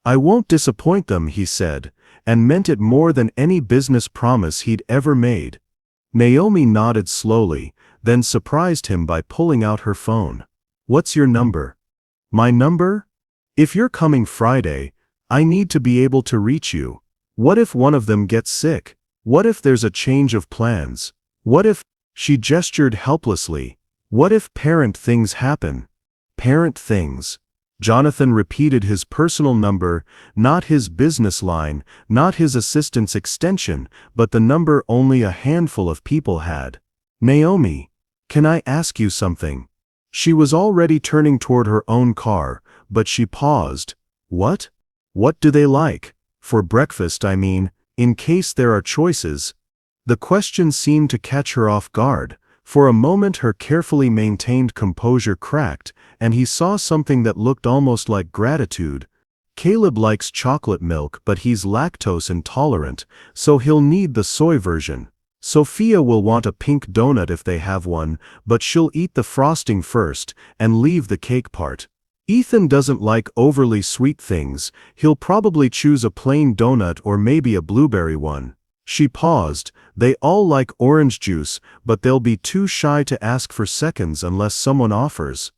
I won't disappoint them, he said, and meant it more than any business promise he'd ever made. Naomi nodded slowly, then surprised him by pulling out her phone. What's your number? My number? If you're coming Friday, I need to be able to reach you. What if one of them gets sick? What if there's a change of plans? What if, she gestured helplessly, what if parent things happen? Parent things. Jonathan repeated his personal number, not his business line, not his assistant's extension, but the number only a handful of people had. Naomi, can I ask you something? She was already turning toward her own car, but she paused. What? What do they like? For breakfast, I mean, in case there are choices. The question seemed to catch her off guard. For a moment her carefully maintained composure cracked, and he saw something that looked almost like gratitude. Caleb likes chocolate milk, but he's lactose intolerant, so he'll need the soy version. Sophia will want a pink donut if they have one, but she'll eat the frosting first, and leave the cake part. Ethan doesn't like overly sweet things, he'll probably choose a plain donut or maybe a blueberry one. She paused. They all like orange juice, but they'll be too shy to ask for seconds unless someone offers.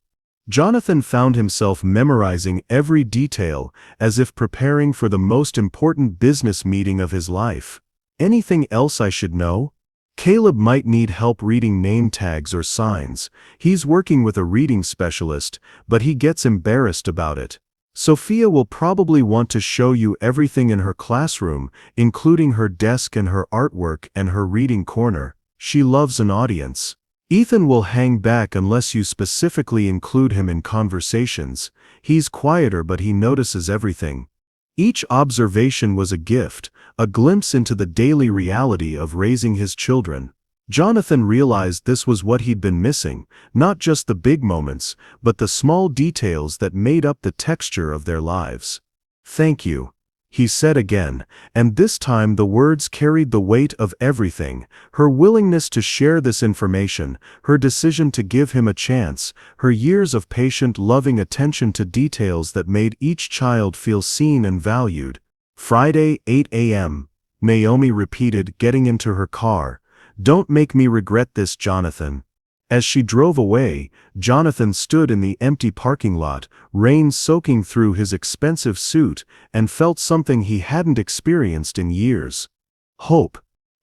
Jonathan found himself memorizing every detail, as if preparing for the most important business meeting of his life. Anything else I should know? Caleb might need help reading name tags or signs. He's working with a reading specialist, but he gets embarrassed about it. Sophia will probably want to show you everything in her classroom, including her desk and her artwork and her reading corner. She loves an audience. Ethan will hang back unless you specifically include him in conversations. He's quieter, but he notices everything. Each observation was a gift, a glimpse into the daily reality of raising his children. Jonathan realized this was what he'd been missing, not just the big moments, but the small details that made up the texture of their lives. "Thank you," he said again, and this time the words carried the weight of everything: her willingness to share this information, her decision to give him a chance, her years of patient, loving attention to details that made each child feel seen and valued. "Friday, 8 a.m., Naomi repeated, getting into her car. "Don't make me regret this, Jonathan." As she drove away, Jonathan stood in the empty parking lot, rain soaking through his expensive suit, and felt something he hadn't experienced in years: hope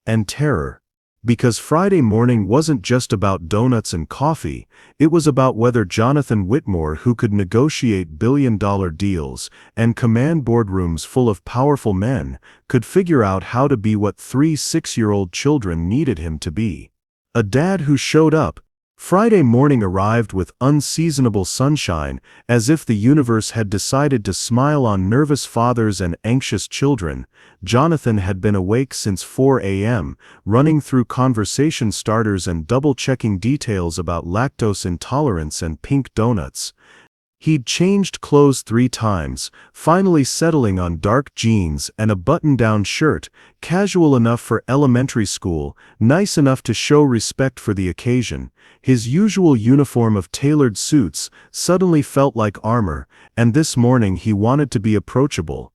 and terror. Because Friday morning wasn't just about donuts and coffee, it was about whether Jonathan Whitmore, who could negotiate billion-dollar deals and command boardrooms full of powerful men, could figure out how to be what 3 6-year-old children needed him to be. A dad who showed up. Friday morning arrived with unseasonable sunshine, as if the universe had decided to smile on nervous fathers and anxious children. Jonathan had been awake since 4 a.m., running through conversation starters and double-checking details about lactose intolerance and pink donuts. He'd changed clothes 3 times, finally settling on dark jeans and a button-down shirt, casual enough for elementary school, nice enough to show respect for the occasion. His usual uniform of tailored suits suddenly felt like armor, and this morning he wanted to be approachable.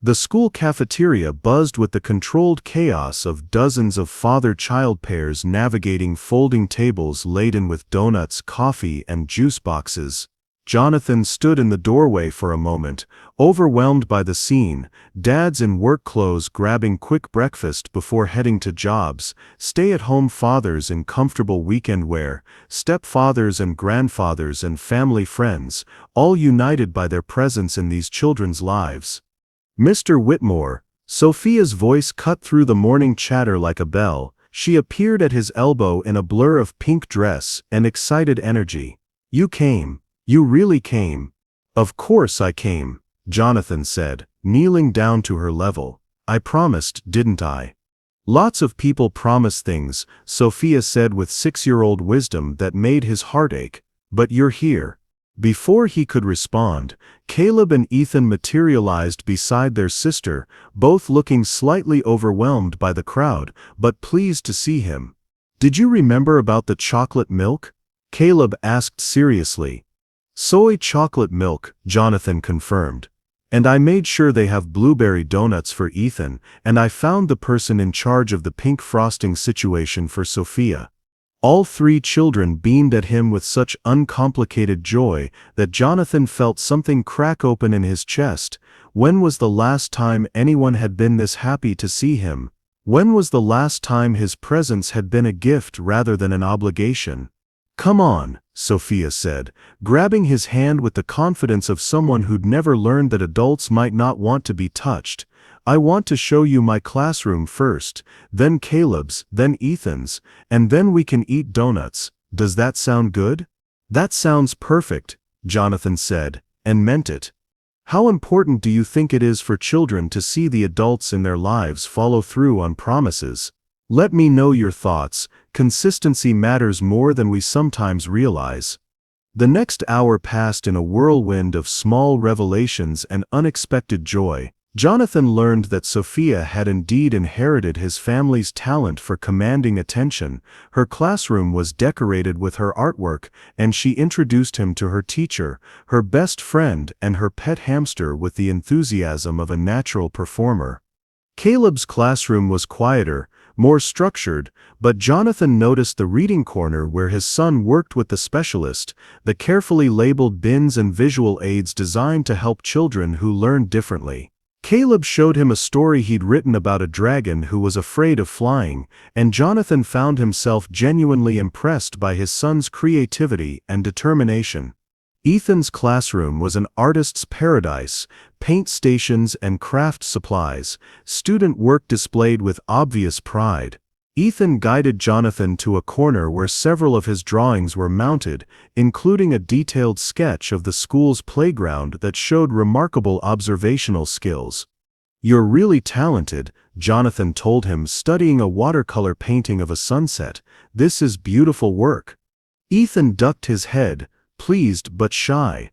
The school cafeteria buzzed with the controlled chaos of dozens of father-child pairs navigating folding tables laden with donuts, coffee, and juice boxes. Jonathan stood in the doorway for a moment, overwhelmed by the scene: dads in work clothes grabbing quick breakfast before heading to jobs, stay-at-home fathers in comfortable weekend wear, stepfathers and grandfathers and family friends, all united by their presence in these children's lives. "Mr. Whitmore," Sophia's voice cut through the morning chatter like a bell. She appeared at his elbow in a blur of pink dress and excited energy. "You came. You really came." "Of course I came," Jonathan said, kneeling down to her level. "I promised, didn't I?" "Lots of people promise things," Sophia said with 6-year-old wisdom that made his heart ache. "But you're here." Before he could respond, Caleb and Ethan materialized beside their sister, both looking slightly overwhelmed by the crowd, but pleased to see him. "Did you remember about the chocolate milk?" Caleb asked seriously. "Soy chocolate milk," Jonathan confirmed. "And I made sure they have blueberry donuts for Ethan, and I found the person in charge of the pink frosting situation for Sophia." All 3 children beamed at him with such uncomplicated joy that Jonathan felt something crack open in his chest. When was the last time anyone had been this happy to see him? When was the last time his presence had been a gift rather than an obligation? "Come on," Sophia said, grabbing his hand with the confidence of someone who'd never learned that adults might not want to be touched. "I want to show you my classroom first, then Caleb's, then Ethan's, and then we can eat donuts. Does that sound good?" "That sounds perfect," Jonathan said, and meant it. How important do you think it is for children to see the adults in their lives follow through on promises? Let me know your thoughts. Consistency matters more than we sometimes realize. The next hour passed in a whirlwind of small revelations and unexpected joy. Jonathan learned that Sophia had indeed inherited his family's talent for commanding attention. Her classroom was decorated with her artwork, and she introduced him to her teacher, her best friend, and her pet hamster with the enthusiasm of a natural performer. Caleb's classroom was quieter, more structured, but Jonathan noticed the reading corner where his son worked with the specialist, the carefully labeled bins and visual aids designed to help children who learn differently. Caleb showed him a story he'd written about a dragon who was afraid of flying, and Jonathan found himself genuinely impressed by his son's creativity and determination. Ethan's classroom was an artist's paradise, paint stations and craft supplies, student work displayed with obvious pride. Ethan guided Jonathan to a corner where several of his drawings were mounted, including a detailed sketch of the school's playground that showed remarkable observational skills. "You're really talented," Jonathan told him, studying a watercolor painting of a sunset. "This is beautiful work." Ethan ducked his head, pleased but shy.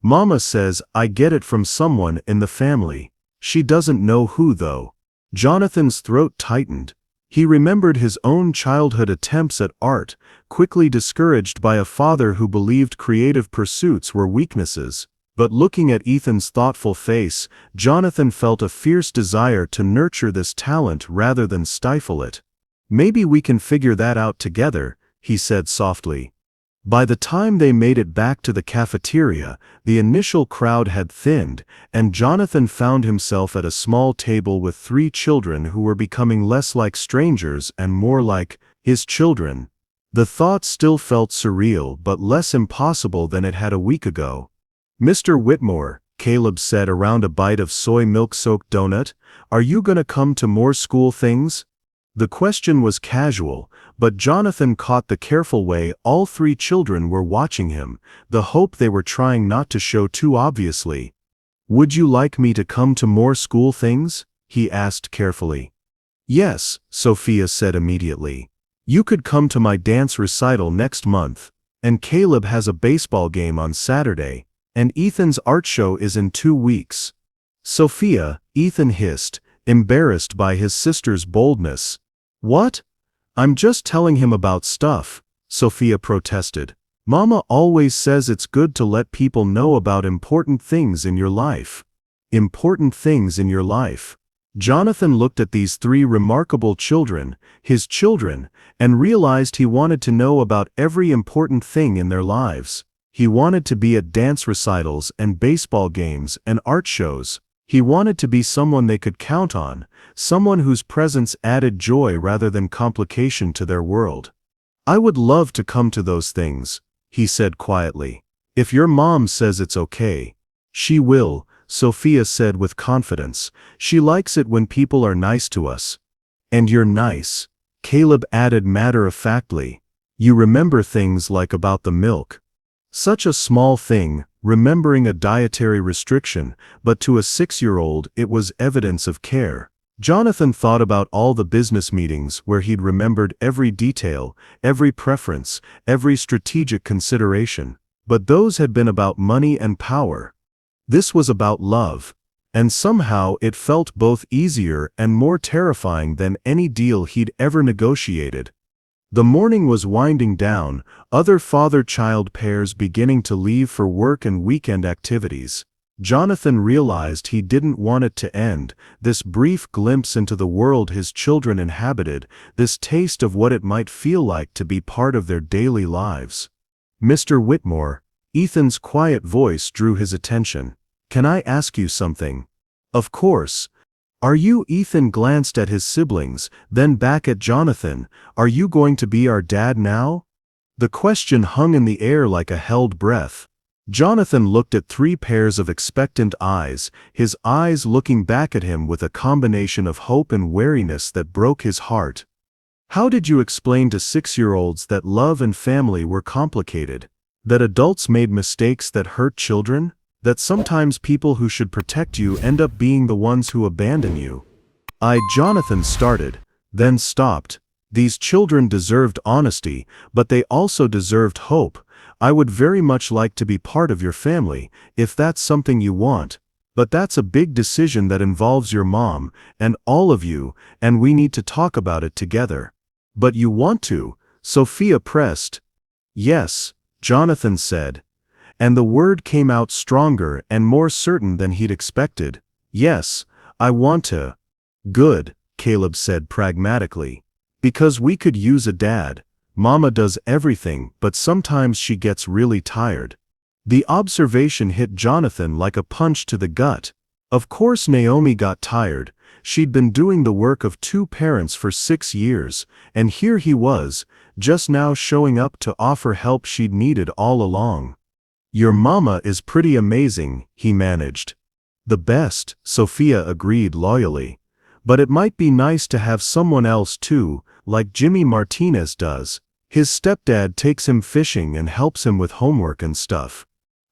"Mama says I get it from someone in the family. She doesn't know who, though." Jonathan's throat tightened. He remembered his own childhood attempts at art, quickly discouraged by a father who believed creative pursuits were weaknesses. But looking at Ethan's thoughtful face, Jonathan felt a fierce desire to nurture this talent rather than stifle it. "Maybe we can figure that out together," he said softly. By the time they made it back to the cafeteria, the initial crowd had thinned, and Jonathan found himself at a small table with 3 children who were becoming less like strangers and more like his children. The thought still felt surreal but less impossible than it had a week ago. "Mr. Whitmore," Caleb said around a bite of soy milk-soaked donut, "are you gonna come to more school things?" The question was casual, but Jonathan caught the careful way all 3 children were watching him, the hope they were trying not to show too obviously. "Would you like me to come to more school things?" he asked carefully. "Yes," Sophia said immediately. "You could come to my dance recital next month, and Caleb has a baseball game on Saturday, and Ethan's art show is in 2 weeks. "Sophia," Ethan hissed, embarrassed by his sister's boldness. "What? I'm just telling him about stuff," Sophia protested. "Mama always says it's good to let people know about important things in your life." Important things in your life. Jonathan looked at these 3 remarkable children, his children, and realized he wanted to know about every important thing in their lives. He wanted to be at dance recitals and baseball games and art shows. He wanted to be someone they could count on, someone whose presence added joy rather than complication to their world. "I would love to come to those things," he said quietly. "If your mom says it's okay." "She will," Sophia said with confidence. "She likes it when people are nice to us." "And you're nice," Caleb added matter-of-factly. "You remember things like about the milk." Such a small thing, remembering a dietary restriction, but to a 6-year-old it was evidence of care. Jonathan thought about all the business meetings where he'd remembered every detail, every preference, every strategic consideration. But those had been about money and power. This was about love. And somehow it felt both easier and more terrifying than any deal he'd ever negotiated. The morning was winding down, other father-child pairs beginning to leave for work and weekend activities. Jonathan realized he didn't want it to end, this brief glimpse into the world his children inhabited, this taste of what it might feel like to be part of their daily lives. "Mr. Whitmore," Ethan's quiet voice drew his attention. "Can I ask you something?" "Of course." "Are you?" Ethan glanced at his siblings, then back at Jonathan. "Are you going to be our dad now?" The question hung in the air like a held breath. Jonathan looked at 3 pairs of expectant eyes, his eyes looking back at him with a combination of hope and wariness that broke his heart. "How did you explain to 6-year-olds that love and family were complicated? That adults made mistakes that hurt children? That sometimes people who should protect you end up being the ones who abandon you?" Jonathan started, then stopped. These children deserved honesty, but they also deserved hope. "I would very much like to be part of your family, if that's something you want. But that's a big decision that involves your mom, and all of you, and we need to talk about it together." "But you want to," Sophia pressed. "Yes," Jonathan said. And the word came out stronger and more certain than he'd expected. "Yes, I want to." "Good," Caleb said pragmatically. "Because we could use a dad. Mama does everything, but sometimes she gets really tired." The observation hit Jonathan like a punch to the gut. Of course Naomi got tired. She'd been doing the work of 2 parents for 6 years, and here he was, just now showing up to offer help she'd needed all along. Your mama is pretty amazing, he managed. The best, Sophia agreed loyally. But it might be nice to have someone else too, like Jimmy Martinez does. His stepdad takes him fishing and helps him with homework and stuff.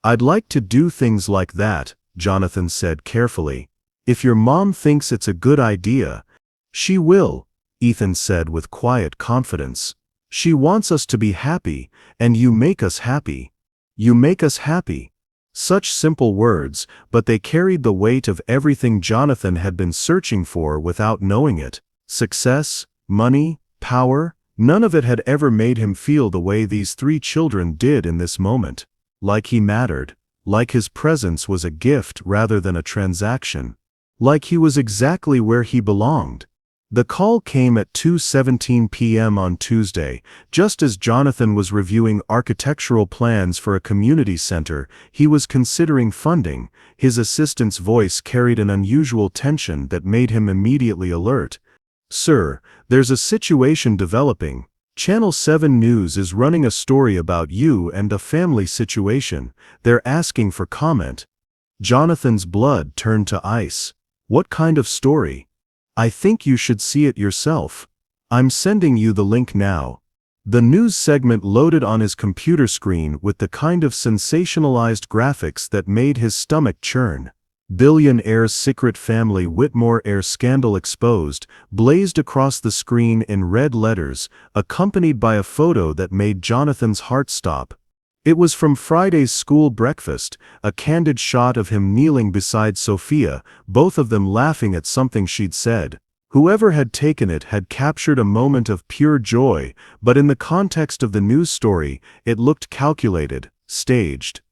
I'd like to do things like that, Jonathan said carefully. If your mom thinks it's a good idea, she will, Ethan said with quiet confidence. She wants us to be happy, and you make us happy. You make us happy. Such simple words, but they carried the weight of everything Jonathan had been searching for without knowing it. Success, money, power, none of it had ever made him feel the way these three children did in this moment. Like he mattered. Like his presence was a gift rather than a transaction. Like he was exactly where he belonged. The call came at 2:17 p.m. on Tuesday, just as Jonathan was reviewing architectural plans for a community center he was considering funding. His assistant's voice carried an unusual tension that made him immediately alert. "Sir, there's a situation developing. Channel 7 News is running a story about you and a family situation. They're asking for comment." Jonathan's blood turned to ice. "What kind of story?" "I think you should see it yourself. I'm sending you the link now." The news segment loaded on his computer screen with the kind of sensationalized graphics that made his stomach churn. "Billionaire's secret family Whitmore heir scandal exposed" blazed across the screen in red letters, accompanied by a photo that made Jonathan's heart stop. It was from Friday's school breakfast, a candid shot of him kneeling beside Sophia, both of them laughing at something she'd said. Whoever had taken it had captured a moment of pure joy, but in the context of the news story, it looked calculated, staged.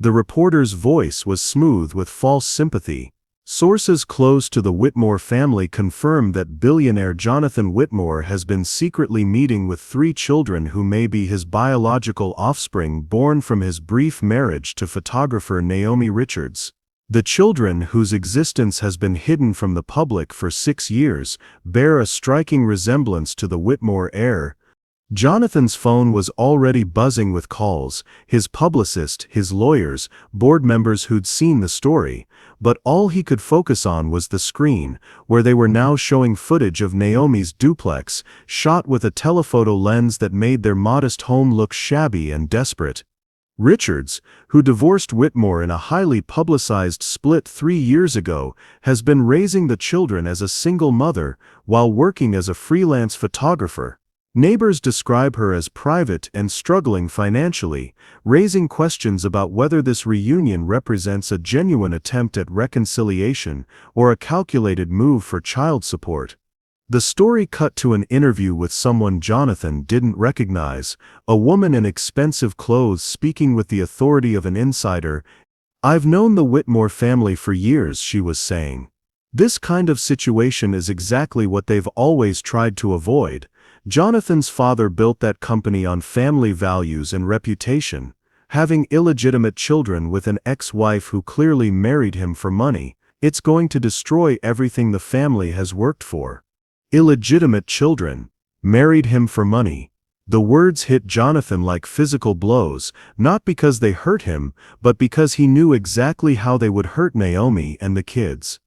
The reporter's voice was smooth with false sympathy. Sources close to the Whitmore family confirm that billionaire Jonathan Whitmore has been secretly meeting with three children who may be his biological offspring born from his brief marriage to photographer Naomi Richards. The children, whose existence has been hidden from the public for 6 years, bear a striking resemblance to the Whitmore heir. Jonathan's phone was already buzzing with calls, his publicist, his lawyers, board members who'd seen the story, but all he could focus on was the screen, where they were now showing footage of Naomi's duplex, shot with a telephoto lens that made their modest home look shabby and desperate. Richards, who divorced Whitmore in a highly publicized split 3 years ago, has been raising the children as a single mother while working as a freelance photographer. Neighbors describe her as private and struggling financially, raising questions about whether this reunion represents a genuine attempt at reconciliation or a calculated move for child support. The story cut to an interview with someone Jonathan didn't recognize, a woman in expensive clothes speaking with the authority of an insider. "I've known the Whitmore family for years," she was saying. "This kind of situation is exactly what they've always tried to avoid. Jonathan's father built that company on family values and reputation. Having illegitimate children with an ex-wife who clearly married him for money, it's going to destroy everything the family has worked for." Illegitimate children. Married him for money. The words hit Jonathan like physical blows, not because they hurt him, but because he knew exactly how they would hurt Naomi and the kids.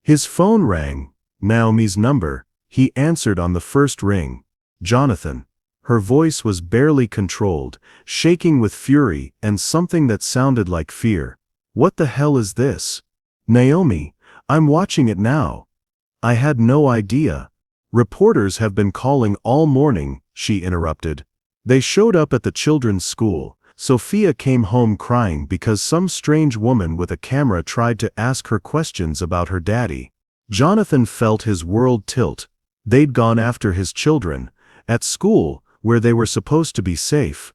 His phone rang. Naomi's number. He answered on the first ring. "Jonathan." Her voice was barely controlled, shaking with fury and something that sounded like fear. "What the hell is this?" "Naomi, I'm watching it now." "I had no idea." "Reporters have been calling all morning," she interrupted. "They showed up at the children's school. Sophia came home crying because some strange woman with a camera tried to ask her questions about her daddy." Jonathan felt his world tilt. They'd gone after his children. At school, where they were supposed to be safe.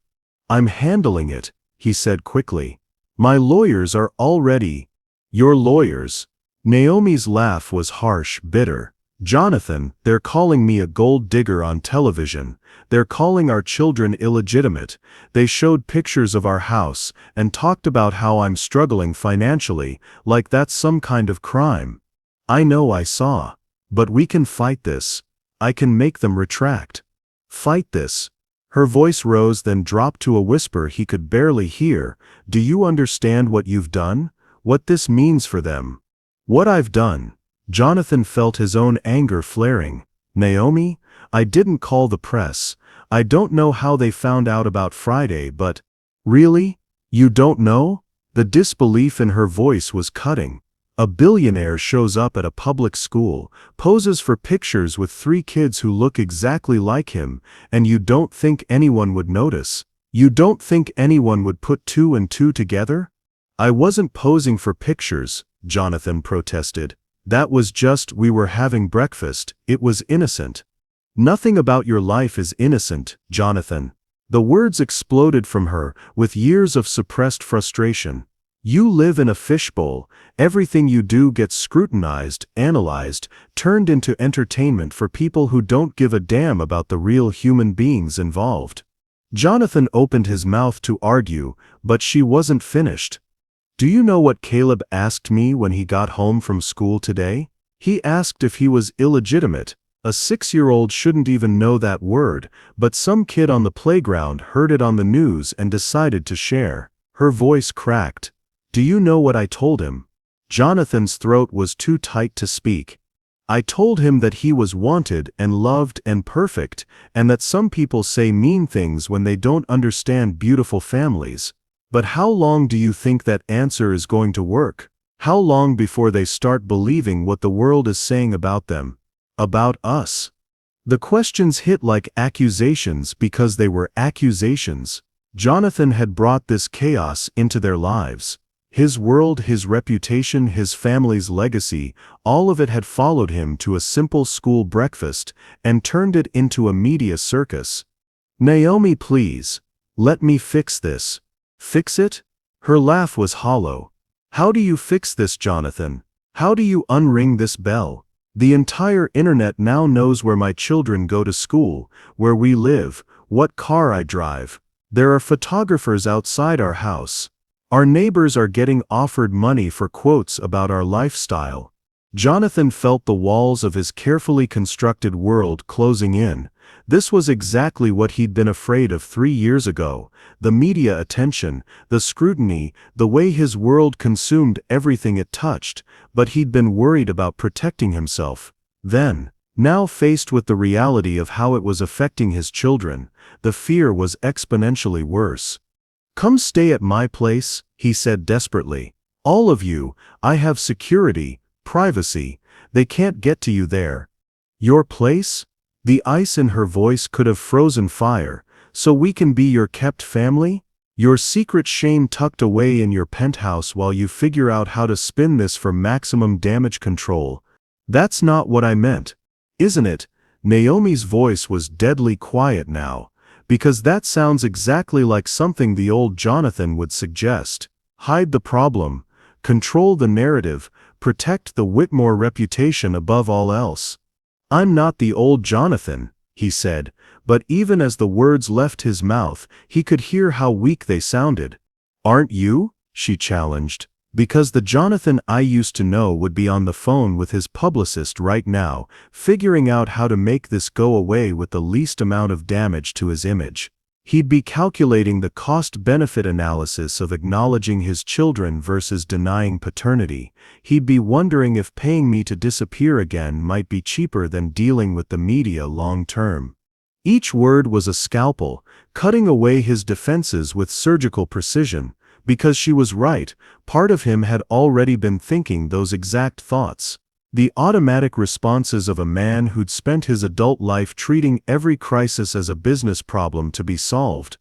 "I'm handling it," he said quickly. "My lawyers are already." "Your lawyers?" Naomi's laugh was harsh, bitter. "Jonathan, they're calling me a gold digger on television. They're calling our children illegitimate. They showed pictures of our house and talked about how I'm struggling financially, like that's some kind of crime. I know I saw. But we can fight this. I can make them retract." "Fight this?" Her voice rose then dropped to a whisper he could barely hear. Do you understand what you've done? What this means for them? What I've done? Jonathan felt his own anger flaring. Naomi, I didn't call the press. I don't know how they found out about Friday, but… Really? You don't know? The disbelief in her voice was cutting. A billionaire shows up at a public school, poses for pictures with 3 kids who look exactly like him, and you don't think anyone would notice? You don't think anyone would put 2 and 2 together? I wasn't posing for pictures, Jonathan protested. That was just, we were having breakfast, it was innocent. Nothing about your life is innocent, Jonathan. The words exploded from her, with years of suppressed frustration. You live in a fishbowl. Everything you do gets scrutinized, analyzed, turned into entertainment for people who don't give a damn about the real human beings involved. Jonathan opened his mouth to argue, but she wasn't finished. Do you know what Caleb asked me when he got home from school today? He asked if he was illegitimate. A 6-year-old shouldn't even know that word, but some kid on the playground heard it on the news and decided to share. Her voice cracked. Do you know what I told him? Jonathan's throat was too tight to speak. I told him that he was wanted and loved and perfect, and that some people say mean things when they don't understand beautiful families. But how long do you think that answer is going to work? How long before they start believing what the world is saying about them? About us? The questions hit like accusations because they were accusations. Jonathan had brought this chaos into their lives. His world, his reputation, his family's legacy, all of it had followed him to a simple school breakfast and turned it into a media circus. Naomi, please. Let me fix this. Fix it? Her laugh was hollow. How do you fix this, Jonathan? How do you unring this bell? The entire internet now knows where my children go to school, where we live, what car I drive. There are photographers outside our house. Our neighbors are getting offered money for quotes about our lifestyle. Jonathan felt the walls of his carefully constructed world closing in. This was exactly what he'd been afraid of 3 years ago. The media attention, the scrutiny, the way his world consumed everything it touched, but he'd been worried about protecting himself. Then, now faced with the reality of how it was affecting his children, the fear was exponentially worse. Come stay at my place, he said desperately. All of you, I have security, privacy, they can't get to you there. Your place? The ice in her voice could have frozen fire. So we can be your kept family? Your secret shame tucked away in your penthouse while you figure out how to spin this for maximum damage control. That's not what I meant. Isn't it? Naomi's voice was deadly quiet now. Because that sounds exactly like something the old Jonathan would suggest. Hide the problem, control the narrative, protect the Whitmore reputation above all else. I'm not the old Jonathan, he said, but even as the words left his mouth, he could hear how weak they sounded. Aren't you? She challenged. Because the Jonathan I used to know would be on the phone with his publicist right now, figuring out how to make this go away with the least amount of damage to his image. He'd be calculating the cost-benefit analysis of acknowledging his children versus denying paternity. He'd be wondering if paying me to disappear again might be cheaper than dealing with the media long-term. Each word was a scalpel, cutting away his defenses with surgical precision. Because she was right, part of him had already been thinking those exact thoughts. The automatic responses of a man who'd spent his adult life treating every crisis as a business problem to be solved.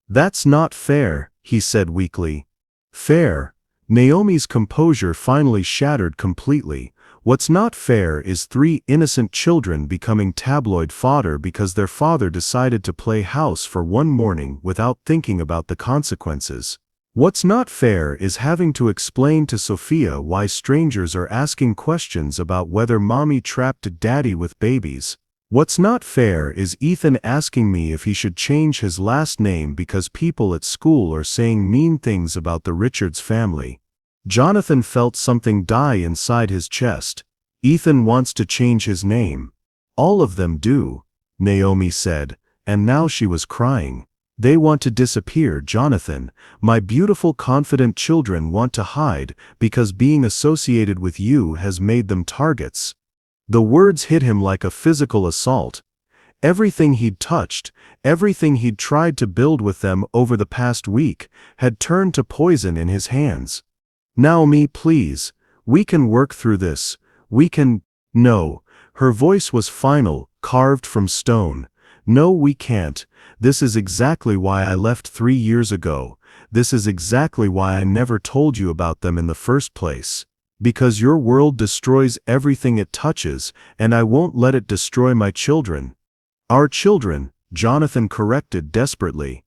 That's not fair, he said weakly. Fair? Naomi's composure finally shattered completely. What's not fair is 3 innocent children becoming tabloid fodder because their father decided to play house for one morning without thinking about the consequences. What's not fair is having to explain to Sophia why strangers are asking questions about whether mommy trapped daddy with babies. What's not fair is Ethan asking me if he should change his last name because people at school are saying mean things about the Richards family. Jonathan felt something die inside his chest. Ethan wants to change his name. All of them do, Naomi said, and now she was crying. They want to disappear, Jonathan. My beautiful, confident children want to hide because being associated with you has made them targets. The words hit him like a physical assault. Everything he'd touched, everything he'd tried to build with them over the past week, had turned to poison in his hands. Naomi, please. We can work through this. We can. No. Her voice was final, carved from stone. No, we can't. This is exactly why I left 3 years ago. This is exactly why I never told you about them in the first place. Because your world destroys everything it touches, and I won't let it destroy my children. Our children, Jonathan corrected desperately.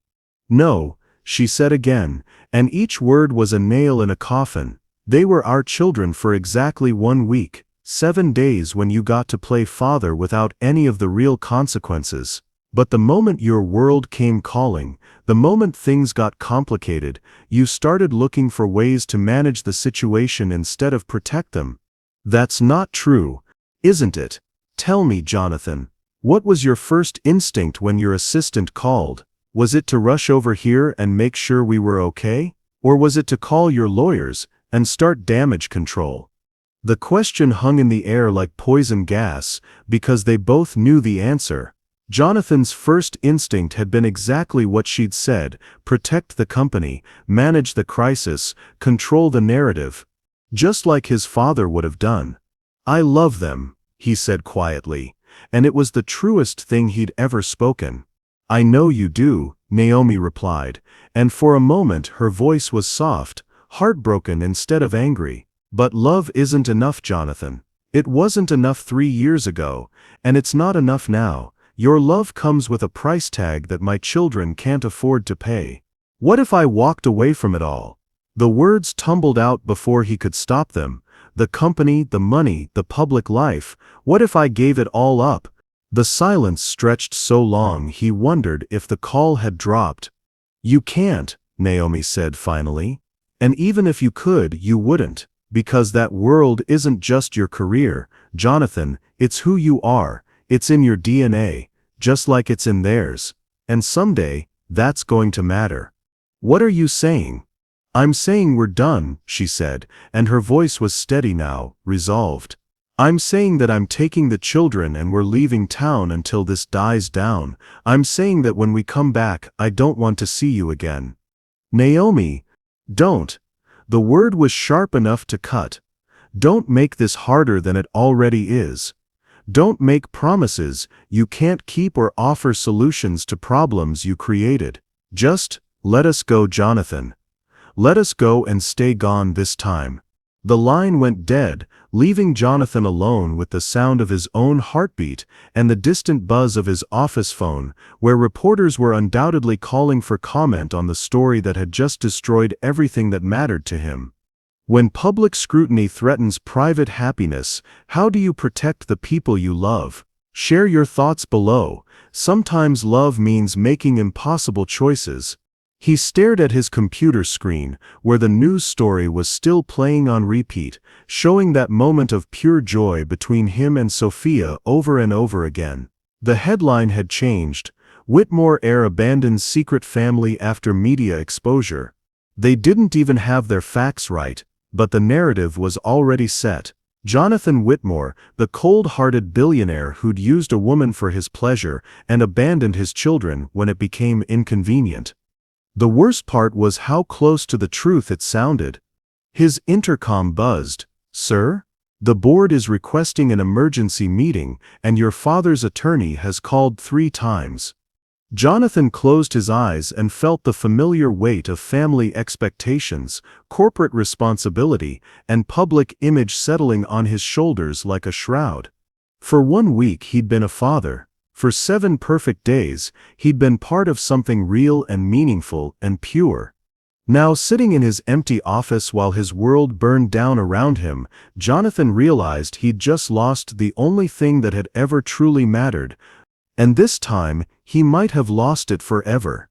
No, she said again, and each word was a nail in a coffin. They were our children for exactly 1 week, 7 days when you got to play father without any of the real consequences. But the moment your world came calling, the moment things got complicated, you started looking for ways to manage the situation instead of protect them. That's not true, isn't it? Tell me, Jonathan. What was your first instinct when your assistant called? Was it to rush over here and make sure we were okay? Or was it to call your lawyers and start damage control? The question hung in the air like poison gas, because they both knew the answer. Jonathan's first instinct had been exactly what she'd said: protect the company, manage the crisis, control the narrative. Just like his father would have done. I love them, he said quietly, and it was the truest thing he'd ever spoken. I know you do, Naomi replied, and for a moment her voice was soft, heartbroken instead of angry. But love isn't enough, Jonathan. It wasn't enough 3 years ago, and it's not enough now. Your love comes with a price tag that my children can't afford to pay. What if I walked away from it all? The words tumbled out before he could stop them. The company, the money, the public life. What if I gave it all up? The silence stretched so long he wondered if the call had dropped. You can't, Naomi said finally. And even if you could, you wouldn't. Because that world isn't just your career, Jonathan, it's who you are. It's in your DNA, just like it's in theirs. And someday, that's going to matter. What are you saying? I'm saying we're done, she said, and her voice was steady now, resolved. I'm saying that I'm taking the children and we're leaving town until this dies down. I'm saying that when we come back, I don't want to see you again. Naomi, don't. The word was sharp enough to cut. Don't make this harder than it already is. Don't make promises you can't keep or offer solutions to problems you created. Just let us go, Jonathan. Let us go and stay gone this time. The line went dead, leaving Jonathan alone with the sound of his own heartbeat and the distant buzz of his office phone, where reporters were undoubtedly calling for comment on the story that had just destroyed everything that mattered to him. When public scrutiny threatens private happiness, how do you protect the people you love? Share your thoughts below. Sometimes love means making impossible choices. He stared at his computer screen, where the news story was still playing on repeat, showing that moment of pure joy between him and Sophia over and over again. The headline had changed: Whitmore heir abandons secret family after media exposure. They didn't even have their facts right, but the narrative was already set. Jonathan Whitmore, the cold-hearted billionaire who'd used a woman for his pleasure and abandoned his children when it became inconvenient. The worst part was how close to the truth it sounded. His intercom buzzed. Sir? The board is requesting an emergency meeting, and your father's attorney has called 3 times. Jonathan closed his eyes and felt the familiar weight of family expectations, corporate responsibility, and public image settling on his shoulders like a shroud. For 1 week he'd been a father. For 7 perfect days, he'd been part of something real and meaningful and pure. Now, sitting in his empty office while his world burned down around him, Jonathan realized he'd just lost the only thing that had ever truly mattered. And this time, he might have lost it forever.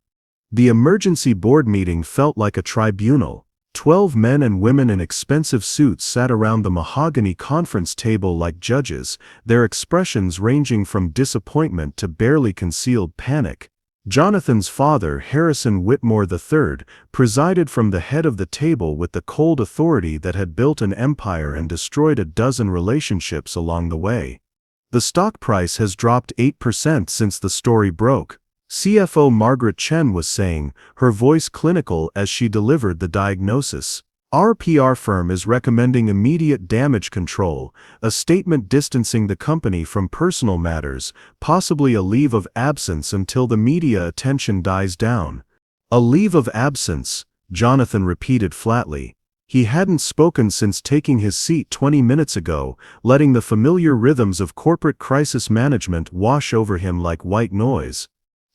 The emergency board meeting felt like a tribunal. 12 men and women in expensive suits sat around the mahogany conference table like judges, their expressions ranging from disappointment to barely concealed panic. Jonathan's father, Harrison Whitmore III, presided from the head of the table with the cold authority that had built an empire and destroyed a dozen relationships along the way. The stock price has dropped 8% since the story broke, CFO Margaret Chen was saying, her voice clinical as she delivered the diagnosis. Our PR firm is recommending immediate damage control, a statement distancing the company from personal matters, possibly a leave of absence until the media attention dies down. A leave of absence, Jonathan repeated flatly. He hadn't spoken since taking his seat 20 minutes ago, letting the familiar rhythms of corporate crisis management wash over him like white noise.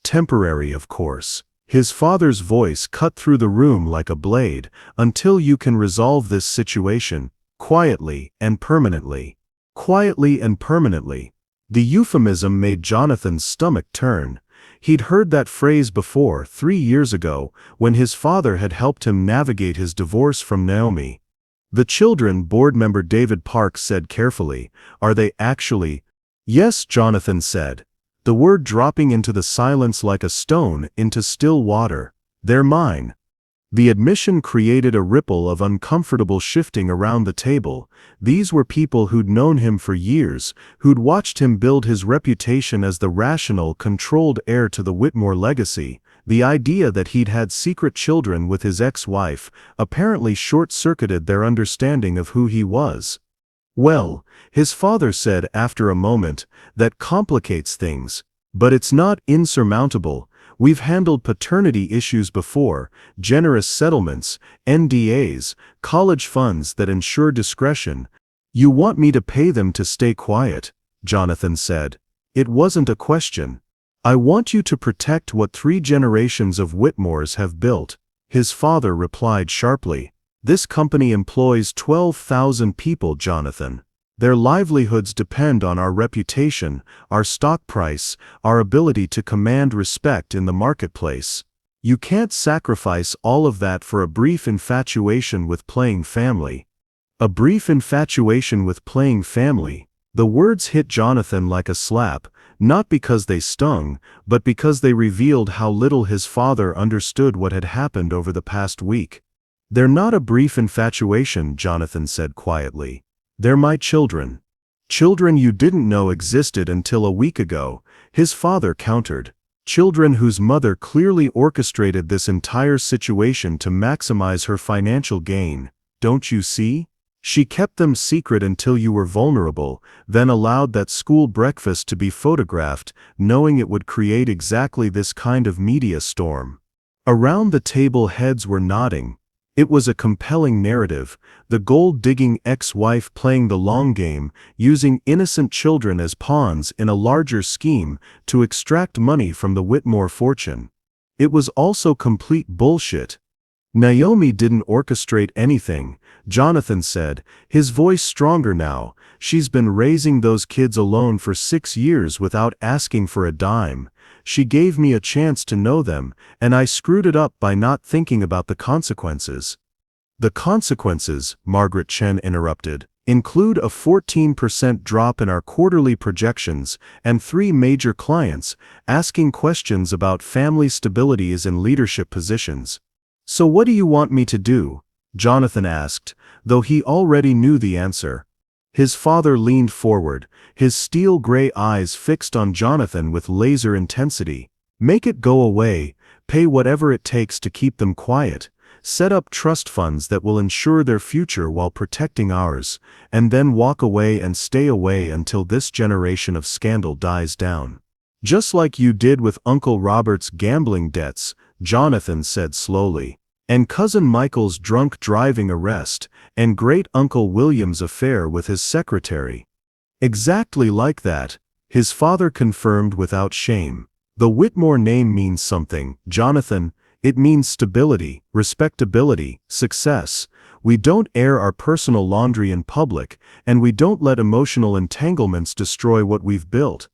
Temporary, of course. His father's voice cut through the room like a blade, until you can resolve this situation, quietly and permanently. Quietly and permanently. The euphemism made Jonathan's stomach turn. He'd heard that phrase before, 3 years ago, when his father had helped him navigate his divorce from Naomi. The children, board member David Park said carefully, "Are they actually?" "Yes," Jonathan said. The word dropping into the silence like a stone into still water. "They're mine." The admission created a ripple of uncomfortable shifting around the table. These were people who'd known him for years, who'd watched him build his reputation as the rational, controlled heir to the Whitmore legacy. The idea that he'd had secret children with his ex-wife apparently short-circuited their understanding of who he was. "Well," his father said after a moment, "that complicates things. But it's not insurmountable. We've handled paternity issues before, generous settlements, NDAs, college funds that ensure discretion." "You want me to pay them to stay quiet," Jonathan said. "It wasn't a question. I want you to protect what 3 generations of Whitmores have built," his father replied sharply. "This company employs 12,000 people, Jonathan. Their livelihoods depend on our reputation, our stock price, our ability to command respect in the marketplace. You can't sacrifice all of that for a brief infatuation with playing family." A brief infatuation with playing family. The words hit Jonathan like a slap, not because they stung, but because they revealed how little his father understood what had happened over the past week. "They're not a brief infatuation," Jonathan said quietly. "They're my children. Children you didn't know existed until a week ago," his father countered. "Children whose mother clearly orchestrated this entire situation to maximize her financial gain. Don't you see? She kept them secret until you were vulnerable, then allowed that school breakfast to be photographed, knowing it would create exactly this kind of media storm." Around the table heads were nodding. It was a compelling narrative, the gold-digging ex-wife playing the long game, using innocent children as pawns in a larger scheme to extract money from the Whitmore fortune. It was also complete bullshit. "Naomi didn't orchestrate anything," Jonathan said, his voice stronger now. "She's been raising those kids alone for 6 years without asking for a dime. She gave me a chance to know them, and I screwed it up by not thinking about the consequences." "The consequences," Margaret Chen interrupted, "include a 14% drop in our quarterly projections and 3 major clients asking questions about family stability in leadership positions." "So what do you want me to do?" Jonathan asked, though he already knew the answer. His father leaned forward, his steel-gray eyes fixed on Jonathan with laser intensity. "Make it go away, pay whatever it takes to keep them quiet, set up trust funds that will ensure their future while protecting ours, and then walk away and stay away until this generation of scandal dies down. Just like you did with Uncle Robert's gambling debts," Jonathan said slowly. "And Cousin Michael's drunk driving arrest, and Great-Uncle William's affair with his secretary." "Exactly like that," his father confirmed without shame. "The Whitmore name means something, Jonathan. It means stability, respectability, success. We don't air our personal laundry in public, and we don't let emotional entanglements destroy what we've built."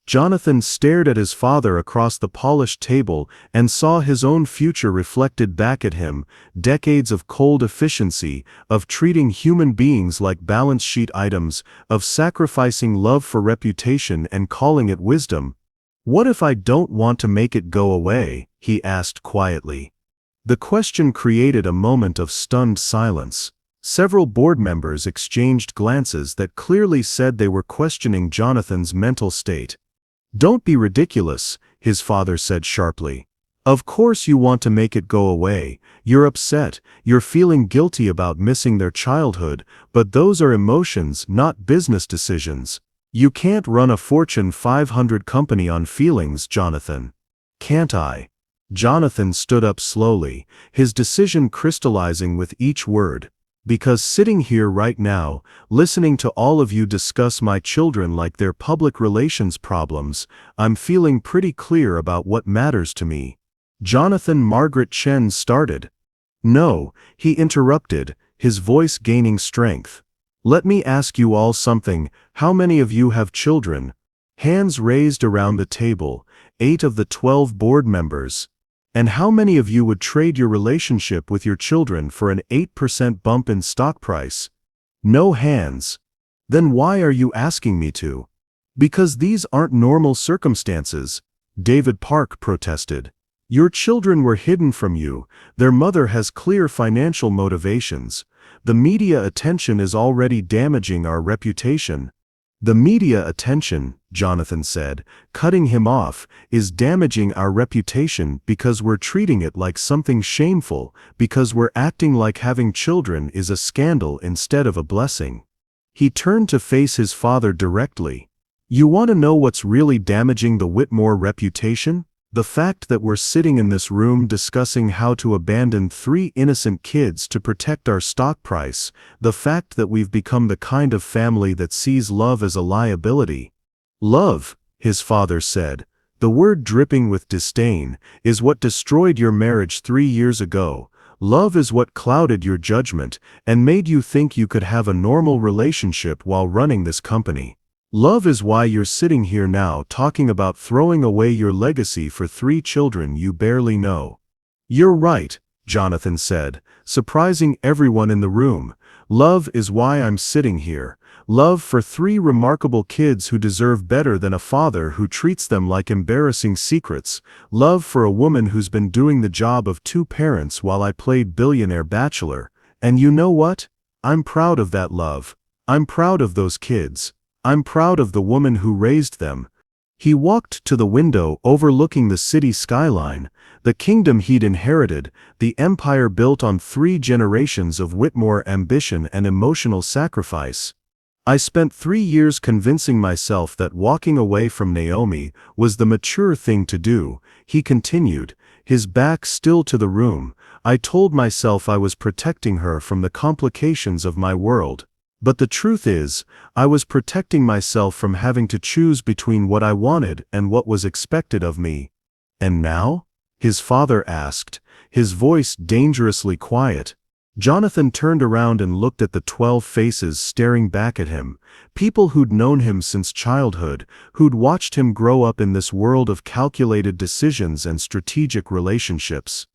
Jonathan stared at his father across the polished table and saw his own future reflected back at him, decades of cold efficiency, of treating human beings like balance sheet items, of sacrificing love for reputation and calling it wisdom. "What if I don't want to make it go away?" he asked quietly. The question created a moment of stunned silence. Several board members exchanged glances that clearly said they were questioning Jonathan's mental state. "Don't be ridiculous," his father said sharply. "Of course you want to make it go away. You're upset, you're feeling guilty about missing their childhood, but those are emotions, not business decisions. You can't run a Fortune 500 company on feelings, Jonathan." "Can't I?" Jonathan stood up slowly, his decision crystallizing with each word. "Because sitting here right now, listening to all of you discuss my children like they're public relations problems, I'm feeling pretty clear about what matters to me." Jonathan Margaret Chen started. "No," he interrupted, his voice gaining strength. "Let me ask you all something. How many of you have children?" Hands raised around the table, 8 of the 12 board members. "And how many of you would trade your relationship with your children for an 8% bump in stock price?" No hands. "Then why are you asking me to?" "Because these aren't normal circumstances," David Park protested. "Your children were hidden from you. Their mother has clear financial motivations. The media attention is already damaging our reputation." "The media attention," Jonathan said, cutting him off, "is damaging our reputation because we're treating it like something shameful, because we're acting like having children is a scandal instead of a blessing." He turned to face his father directly. "You want to know what's really damaging the Whitmore reputation? The fact that we're sitting in this room discussing how to abandon 3 innocent kids to protect our stock price, the fact that we've become the kind of family that sees love as a liability." "Love," his father said, the word dripping with disdain, "is what destroyed your marriage 3 years ago. Love is what clouded your judgment and made you think you could have a normal relationship while running this company. Love is why you're sitting here now talking about throwing away your legacy for 3 children you barely know." "You're right," Jonathan said, surprising everyone in the room. "Love is why I'm sitting here. Love for 3 remarkable kids who deserve better than a father who treats them like embarrassing secrets. Love for a woman who's been doing the job of 2 parents while I played Billionaire Bachelor. And you know what? I'm proud of that love. I'm proud of those kids. I'm proud of the woman who raised them." He walked to the window overlooking the city skyline, the kingdom he'd inherited, the empire built on 3 generations of Whitmore ambition and emotional sacrifice. "I spent 3 years convincing myself that walking away from Naomi was the mature thing to do," he continued, his back still to the room. "I told myself I was protecting her from the complications of my world. But the truth is, I was protecting myself from having to choose between what I wanted and what was expected of me." "And now?" his father asked, his voice dangerously quiet. Jonathan turned around and looked at the 12 faces staring back at him, people who'd known him since childhood, who'd watched him grow up in this world of calculated decisions and strategic relationships.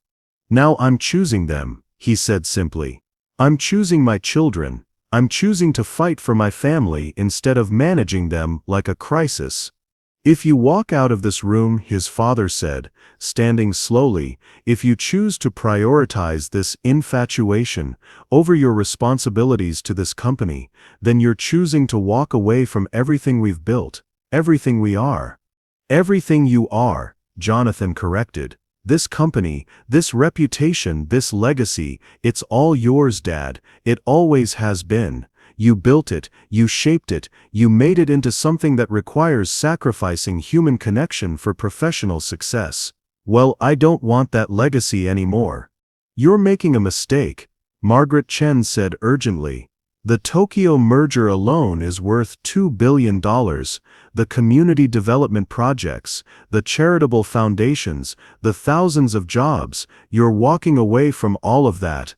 "Now I'm choosing them," he said simply. "I'm choosing my children. I'm choosing to fight for my family instead of managing them like a crisis." "If you walk out of this room," his father said, standing slowly, "if you choose to prioritize this infatuation over your responsibilities to this company, then you're choosing to walk away from everything we've built, everything we are." "Everything you are," Jonathan corrected. "This company, this reputation, this legacy, it's all yours, Dad. It always has been. You built it, you shaped it, you made it into something that requires sacrificing human connection for professional success. Well, I don't want that legacy anymore." "You're making a mistake," Margaret Chen said urgently. "The Tokyo merger alone is worth $2 billion. The community development projects, the charitable foundations, the thousands of jobs, you're walking away from all of that."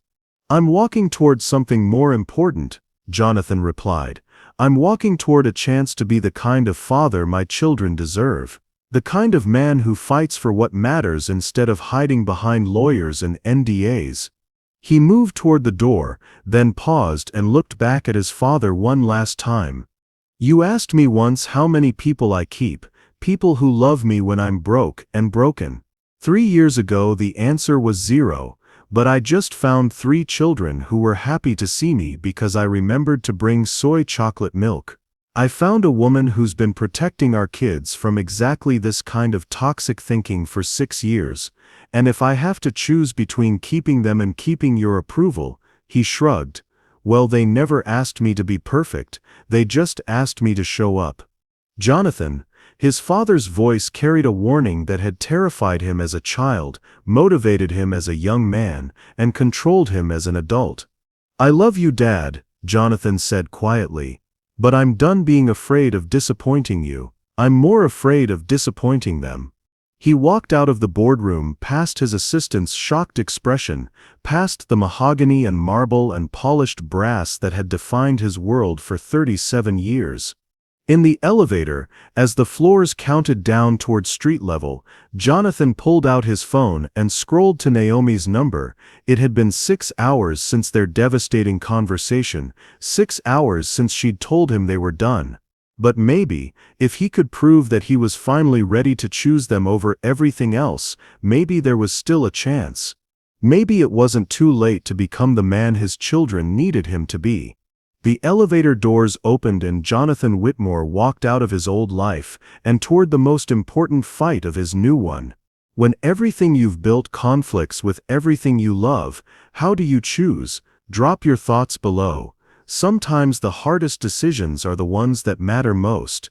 "I'm walking towards something more important," Jonathan replied. I'm walking toward a chance to be the kind of father my children deserve. The kind of man who fights for what matters instead of hiding behind lawyers and NDAs. He moved toward the door, then paused and looked back at his father one last time. You asked me once how many people I keep, people who love me when I'm broke and broken. 3 years ago the answer was 0, but I just found 3 children who were happy to see me because I remembered to bring soy chocolate milk. I found a woman who's been protecting our kids from exactly this kind of toxic thinking for 6 years, and if I have to choose between keeping them and keeping your approval, he shrugged. Well, they never asked me to be perfect, they just asked me to show up. Jonathan, his father's voice carried a warning that had terrified him as a child, motivated him as a young man, and controlled him as an adult. I love you, Dad, Jonathan said quietly. But I'm done being afraid of disappointing you. I'm more afraid of disappointing them. He walked out of the boardroom past his assistant's shocked expression, past the mahogany and marble and polished brass that had defined his world for 37 years. In the elevator, as the floors counted down toward street level, Jonathan pulled out his phone and scrolled to Naomi's number. It had been 6 hours since their devastating conversation, 6 hours since she'd told him they were done. But maybe, if he could prove that he was finally ready to choose them over everything else, maybe there was still a chance. Maybe it wasn't too late to become the man his children needed him to be. The elevator doors opened and Jonathan Whitmore walked out of his old life and toward the most important fight of his new one. When everything you've built conflicts with everything you love, how do you choose? Drop your thoughts below. Sometimes the hardest decisions are the ones that matter most.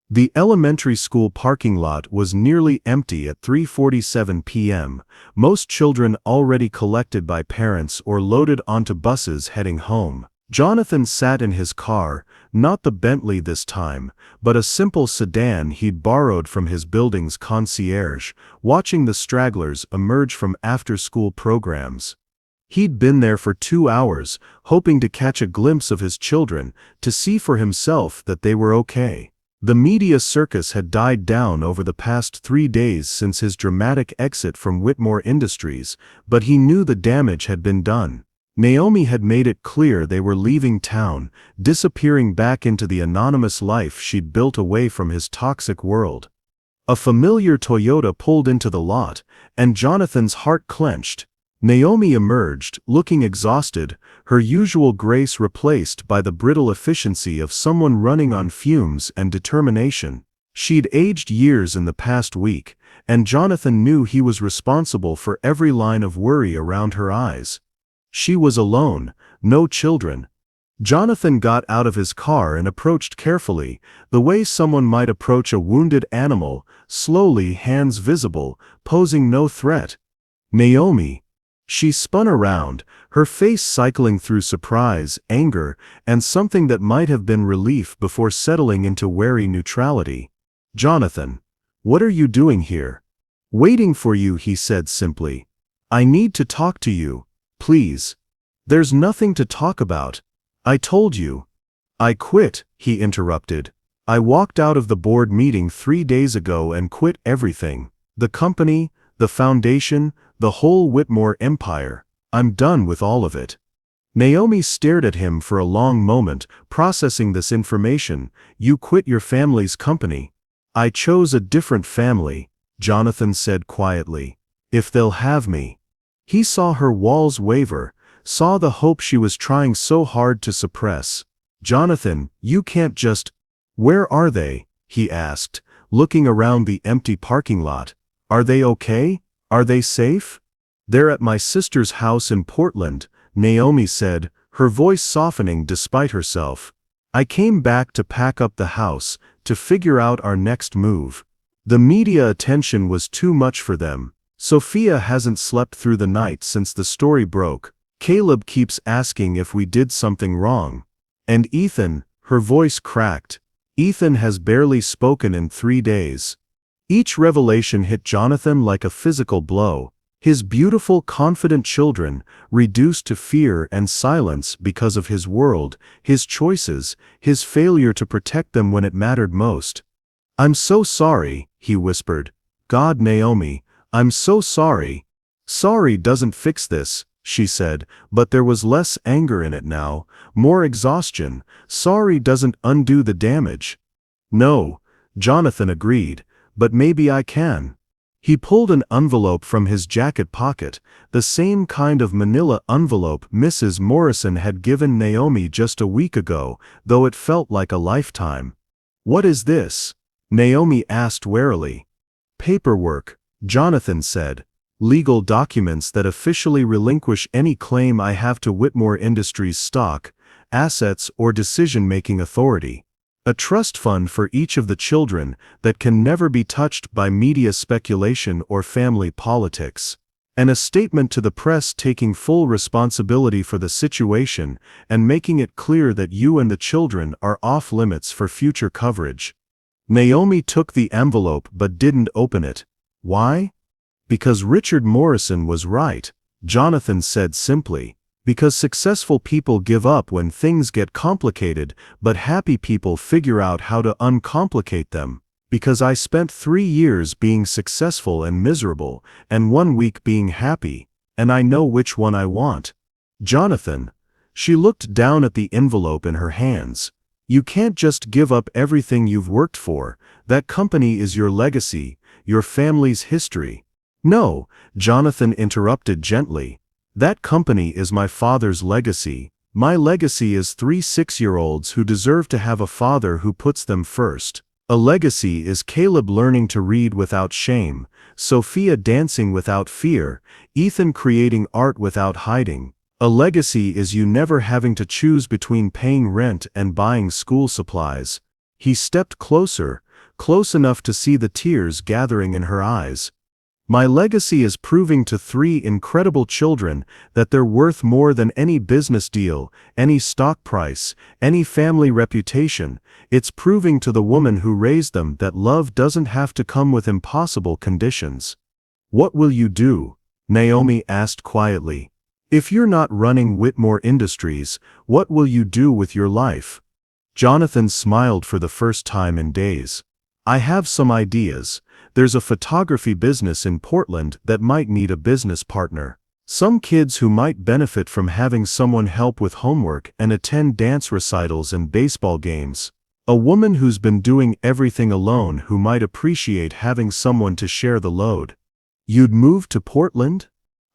The elementary school parking lot was nearly empty at 3:47 p.m., most children already collected by parents or loaded onto buses heading home. Jonathan sat in his car, not the Bentley this time, but a simple sedan he'd borrowed from his building's concierge, watching the stragglers emerge from after-school programs. He'd been there for 2 hours, hoping to catch a glimpse of his children, to see for himself that they were okay. The media circus had died down over the past 3 days since his dramatic exit from Whitmore Industries, but he knew the damage had been done. Naomi had made it clear they were leaving town, disappearing back into the anonymous life she'd built away from his toxic world. A familiar Toyota pulled into the lot, and Jonathan's heart clenched. Naomi emerged, looking exhausted, her usual grace replaced by the brittle efficiency of someone running on fumes and determination. She'd aged years in the past week, and Jonathan knew he was responsible for every line of worry around her eyes. She was alone, no children. Jonathan got out of his car and approached carefully, the way someone might approach a wounded animal, slowly, hands visible, posing no threat. Naomi. She spun around, her face cycling through surprise, anger, and something that might have been relief before settling into wary neutrality. Jonathan. What are you doing here? Waiting for you, he said simply. I need to talk to you. Please. There's nothing to talk about. I told you. I quit, he interrupted. I walked out of the board meeting 3 days ago and quit everything. The company, the foundation, the whole Whitmore empire. I'm done with all of it. Naomi stared at him for a long moment, processing this information. You quit your family's company. I chose a different family, Jonathan said quietly. If they'll have me. He saw her walls waver, saw the hope she was trying so hard to suppress. Jonathan, you can't just… Where are they? He asked, looking around the empty parking lot. Are they okay? Are they safe? They're at my sister's house in Portland, Naomi said, her voice softening despite herself. I came back to pack up the house, to figure out our next move. The media attention was too much for them. Sophia hasn't slept through the night since the story broke. Caleb keeps asking if we did something wrong. And Ethan, her voice cracked. Ethan has barely spoken in 3 days. Each revelation hit Jonathan like a physical blow. His beautiful, confident children, reduced to fear and silence because of his world, his choices, his failure to protect them when it mattered most. "I'm so sorry," he whispered. "God, Naomi, I'm so sorry." "Sorry doesn't fix this," she said, but there was less anger in it now, more exhaustion. "Sorry doesn't undo the damage." "No," Jonathan agreed, "but maybe I can." He pulled an envelope from his jacket pocket, the same kind of manila envelope Mrs. Morrison had given Naomi just a week ago, though it felt like a lifetime. "What is this?" Naomi asked warily. "Paperwork," Jonathan said. "Legal documents that officially relinquish any claim I have to Whitmore Industries stock, assets, or decision-making authority. A trust fund for each of the children that can never be touched by media speculation or family politics. And a statement to the press taking full responsibility for the situation and making it clear that you and the children are off limits for future coverage." Naomi took the envelope but didn't open it. "Why?" "Because Richard Morrison was right," Jonathan said simply. "Because successful people give up when things get complicated, but happy people figure out how to uncomplicate them. Because I spent 3 years being successful and miserable, and 1 week being happy, and I know which one I want." "Jonathan," she looked down at the envelope in her hands, "you can't just give up everything you've worked for. That company is your legacy, your family's history." "No," Jonathan interrupted gently. "That company is my father's legacy. My legacy is 3 6-year-olds who deserve to have a father who puts them first. A legacy is Caleb learning to read without shame, Sophia dancing without fear, Ethan creating art without hiding. A legacy is you never having to choose between paying rent and buying school supplies." He stepped closer, close enough to see the tears gathering in her eyes. "My legacy is proving to 3 incredible children that they're worth more than any business deal, any stock price, any family reputation. It's proving to the woman who raised them that love doesn't have to come with impossible conditions." "What will you do?" Naomi asked quietly. "If you're not running Whitmore Industries, what will you do with your life?" Jonathan smiled for the first time in days. "I have some ideas. There's a photography business in Portland that might need a business partner. Some kids who might benefit from having someone help with homework and attend dance recitals and baseball games. A woman who's been doing everything alone who might appreciate having someone to share the load." "You'd move to Portland?"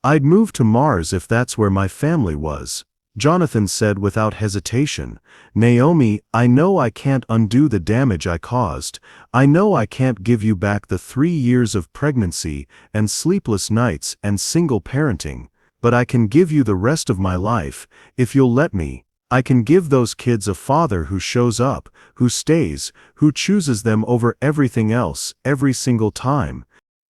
"I'd move to Mars if that's where my family was," Jonathan said without hesitation. "Naomi, I know I can't undo the damage I caused. I know I can't give you back the 3 years of pregnancy and sleepless nights and single parenting, but I can give you the rest of my life, if you'll let me. I can give those kids a father who shows up, who stays, who chooses them over everything else, every single time."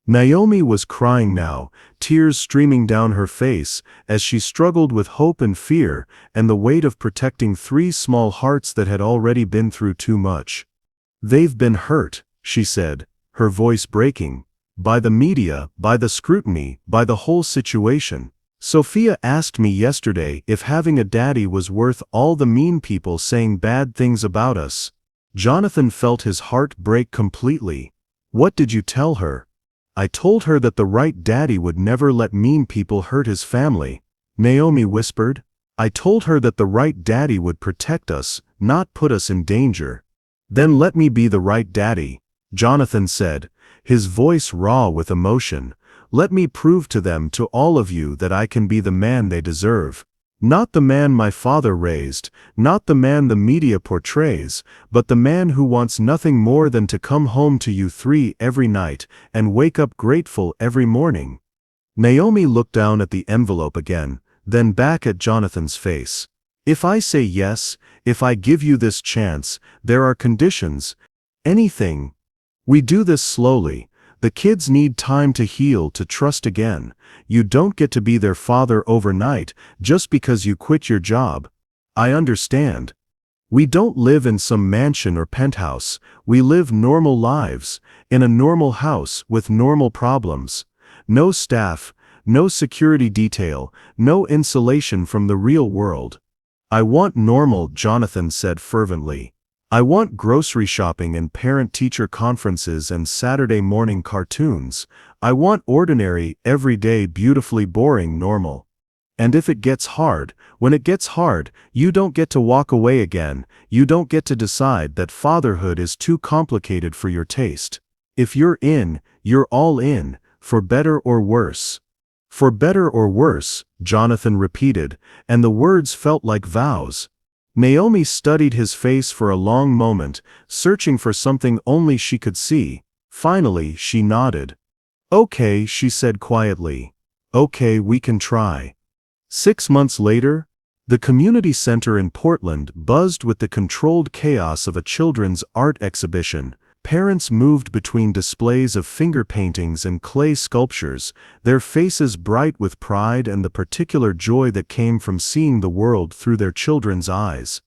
Naomi was crying now, tears streaming down her face, as she struggled with hope and fear, and the weight of protecting 3 small hearts that had already been through too much. "They've been hurt," she said, her voice breaking. "By the media, by the scrutiny, by the whole situation. Sophia asked me yesterday if having a daddy was worth all the mean people saying bad things about us." Jonathan felt his heart break completely. "What did you tell her?" "I told her that the right daddy would never let mean people hurt his family," Naomi whispered. "I told her that the right daddy would protect us, not put us in danger." "Then let me be the right daddy," Jonathan said, his voice raw with emotion. "Let me prove to them, to all of you, that I can be the man they deserve. Not the man my father raised, not the man the media portrays, but the man who wants nothing more than to come home to you 3 every night and wake up grateful every morning." Naomi looked down at the envelope again, then back at Jonathan's face. "If I say yes, if I give you this chance, there are conditions. Anything. We do this slowly. The kids need time to heal, to trust again. You don't get to be their father overnight just because you quit your job. I understand. We don't live in some mansion or penthouse. We live normal lives, in a normal house with normal problems. No staff, no security detail, no insulation from the real world. I want normal, Jonathan said fervently. I want grocery shopping and parent-teacher conferences and Saturday morning cartoons. I want ordinary, everyday, beautifully boring normal. And if it gets hard, when it gets hard, you don't get to walk away again, you don't get to decide that fatherhood is too complicated for your taste. If you're in, you're all in, for better or worse. For better or worse, Jonathan repeated, and the words felt like vows. Naomi studied his face for a long moment, searching for something only she could see. Finally, she nodded. Okay, she said quietly. Okay, we can try. 6 months later, the community center in Portland buzzed with the controlled chaos of a children's art exhibition. Parents moved between displays of finger paintings and clay sculptures, their faces bright with pride and the particular joy that came from seeing the world through their children's eyes.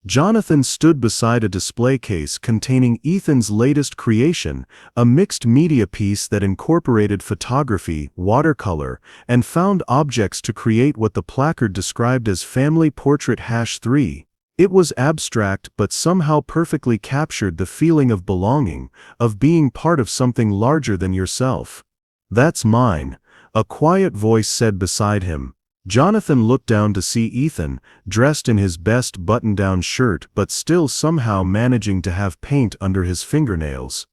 Jonathan stood beside a display case containing Ethan's latest creation, a mixed-media piece that incorporated photography, watercolor, and found objects to create what the placard described as Family Portrait #3. It was abstract but somehow perfectly captured the feeling of belonging, of being part of something larger than yourself. That's mine, a quiet voice said beside him. Jonathan looked down to see Ethan, dressed in his best button-down shirt but still somehow managing to have paint under his fingernails.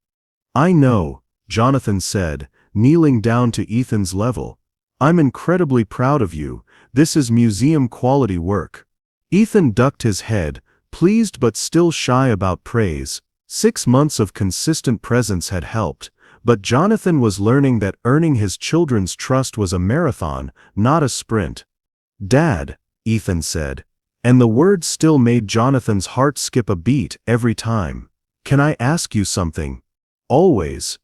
I know, Jonathan said, kneeling down to Ethan's level. I'm incredibly proud of you, this is museum-quality work. Ethan ducked his head, pleased but still shy about praise. 6 months of consistent presence had helped, but Jonathan was learning that earning his children's trust was a marathon, not a sprint. Dad, Ethan said, and the words still made Jonathan's heart skip a beat every time. Can I ask you something? Always.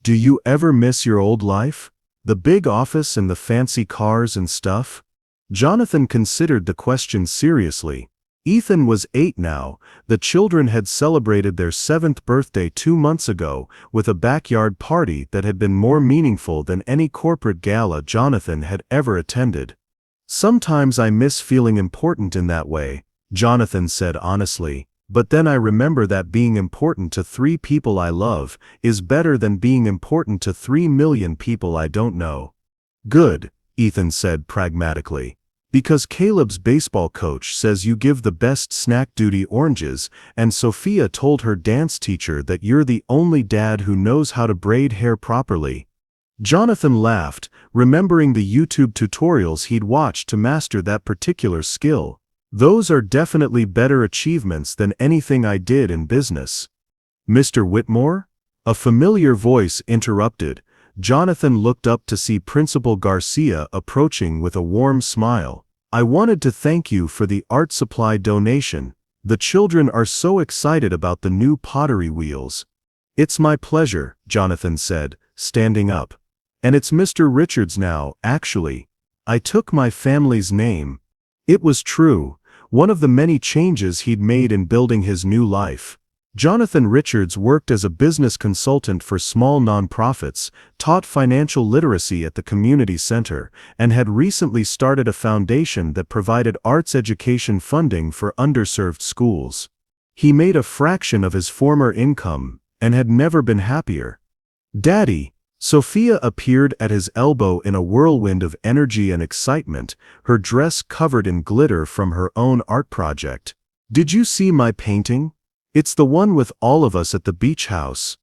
Do you ever miss your old life? The big office and the fancy cars and stuff? Jonathan considered the question seriously. Ethan was 8 now. The children had celebrated their 7th birthday 2 months ago with a backyard party that had been more meaningful than any corporate gala Jonathan had ever attended. Sometimes I miss feeling important in that way, Jonathan said honestly, but then I remember that being important to 3 people I love is better than being important to 3 million people I don't know. Good, Ethan said pragmatically. Because Caleb's baseball coach says you give the best snack duty oranges, and Sophia told her dance teacher that you're the only dad who knows how to braid hair properly. Jonathan laughed, remembering the YouTube tutorials he'd watched to master that particular skill. Those are definitely better achievements than anything I did in business. Mr. Whitmore? A familiar voice interrupted. Jonathan looked up to see Principal Garcia approaching with a warm smile. I wanted to thank you for the art supply donation. The children are so excited about the new pottery wheels. It's my pleasure, Jonathan said, standing up. And it's Mr. Richards now, actually. I took my family's name. It was true, one of the many changes he'd made in building his new life. Jonathan Richards worked as a business consultant for small nonprofits, taught financial literacy at the community center, and had recently started a foundation that provided arts education funding for underserved schools. He made a fraction of his former income, and had never been happier. Daddy, Sophia appeared at his elbow in a whirlwind of energy and excitement, her dress covered in glitter from her own art project. Did you see my painting? It's the one with all of us at the beach house.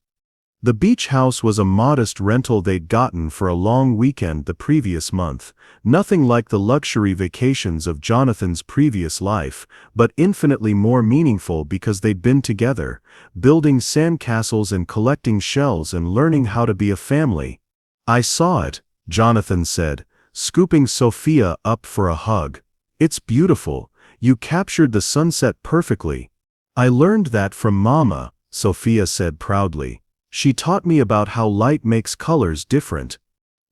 The beach house was a modest rental they'd gotten for a long weekend the previous month, nothing like the luxury vacations of Jonathan's previous life, but infinitely more meaningful because they'd been together, building sandcastles and collecting shells and learning how to be a family. I saw it, Jonathan said, scooping Sophia up for a hug. It's beautiful. You captured the sunset perfectly. I learned that from Mama, Sophia said proudly. She taught me about how light makes colors different.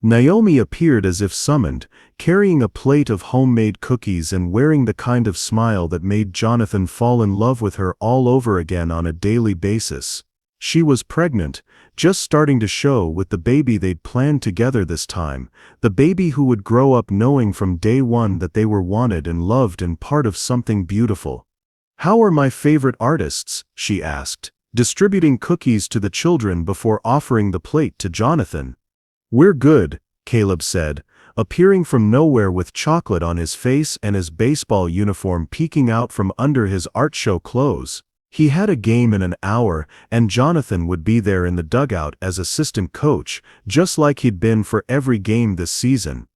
Naomi appeared as if summoned, carrying a plate of homemade cookies and wearing the kind of smile that made Jonathan fall in love with her all over again on a daily basis. She was pregnant, just starting to show with the baby they'd planned together this time, the baby who would grow up knowing from day one that they were wanted and loved and part of something beautiful. "How are my favorite artists?" she asked, distributing cookies to the children before offering the plate to Jonathan. "We're good," Caleb said, appearing from nowhere with chocolate on his face and his baseball uniform peeking out from under his art show clothes. He had a game in an hour, and Jonathan would be there in the dugout as assistant coach, just like he'd been for every game this season.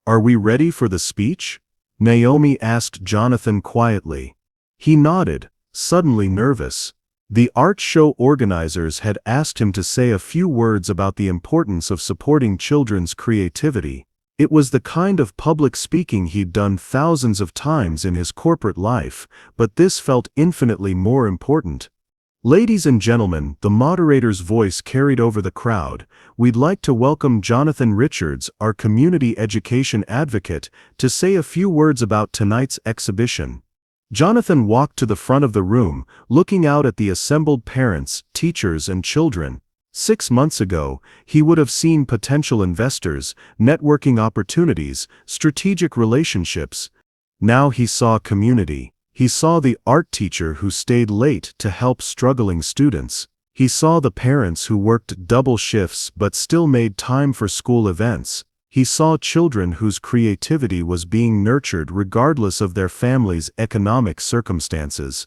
"Are we ready for the speech?" Naomi asked Jonathan quietly. He nodded, suddenly nervous. The art show organizers had asked him to say a few words about the importance of supporting children's creativity. It was the kind of public speaking he'd done thousands of times in his corporate life, but this felt infinitely more important. "Ladies and gentlemen," the moderator's voice carried over the crowd, "we'd like to welcome Jonathan Richards, our community education advocate, to say a few words about tonight's exhibition." Jonathan walked to the front of the room, looking out at the assembled parents, teachers, and children. 6 months ago, he would have seen potential investors, networking opportunities, strategic relationships. Now he saw community. He saw the art teacher who stayed late to help struggling students. He saw the parents who worked double shifts but still made time for school events. He saw children whose creativity was being nurtured regardless of their family's economic circumstances.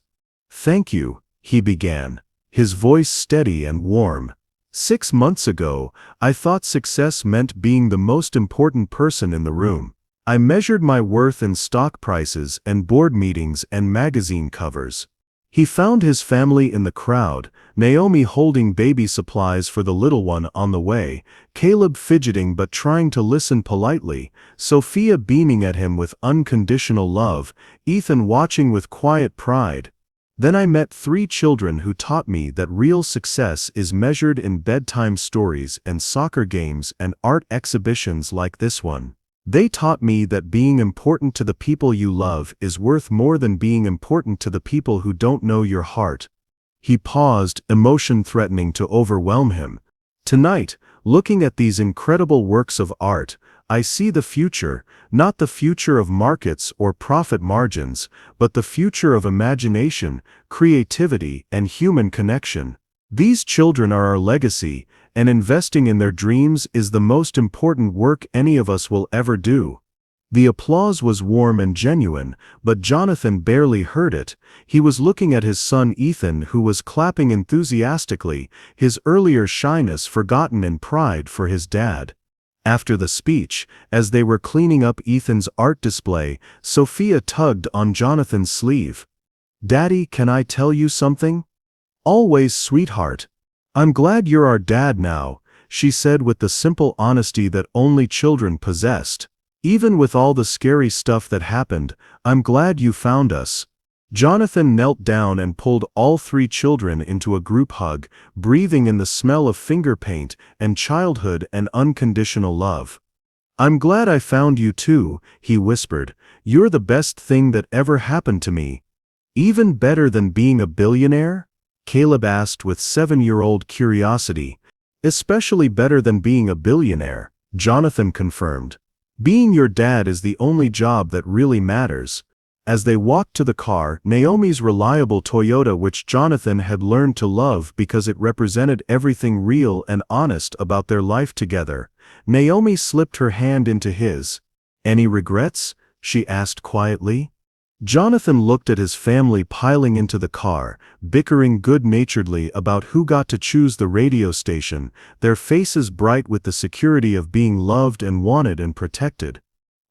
"Thank you," he began, his voice steady and warm. 6 months ago, I thought success meant being the most important person in the room. I measured my worth in stock prices and board meetings and magazine covers." He found his family in the crowd, Naomi holding baby supplies for the little one on the way, Caleb fidgeting but trying to listen politely, Sophia beaming at him with unconditional love, Ethan watching with quiet pride. Then I met 3 children who taught me that real success is measured in bedtime stories and soccer games and art exhibitions like this one. They taught me that being important to the people you love is worth more than being important to the people who don't know your heart. He paused, emotion threatening to overwhelm him. "Tonight, looking at these incredible works of art, I see the future, not the future of markets or profit margins, but the future of imagination, creativity, and human connection. These children are our legacy, and investing in their dreams is the most important work any of us will ever do." The applause was warm and genuine, but Jonathan barely heard it. He was looking at his son Ethan, who was clapping enthusiastically, his earlier shyness forgotten in pride for his dad. After the speech, as they were cleaning up Ethan's art display, Sophia tugged on Jonathan's sleeve. "Daddy, can I tell you something?" "Always, sweetheart. I'm glad you're our dad now," she said with the simple honesty that only children possessed. "Even with all the scary stuff that happened, I'm glad you found us." Jonathan knelt down and pulled all 3 children into a group hug, breathing in the smell of finger paint and childhood and unconditional love. "I'm glad I found you too," he whispered. "You're the best thing that ever happened to me." "Even better than being a billionaire?" Caleb asked with 7-year-old curiosity. "Especially better than being a billionaire," Jonathan confirmed. "Being your dad is the only job that really matters." As they walked to the car, Naomi's reliable Toyota, which Jonathan had learned to love because it represented everything real and honest about their life together, Naomi slipped her hand into his. "Any regrets?" she asked quietly. Jonathan looked at his family piling into the car, bickering good-naturedly about who got to choose the radio station, their faces bright with the security of being loved and wanted and protected.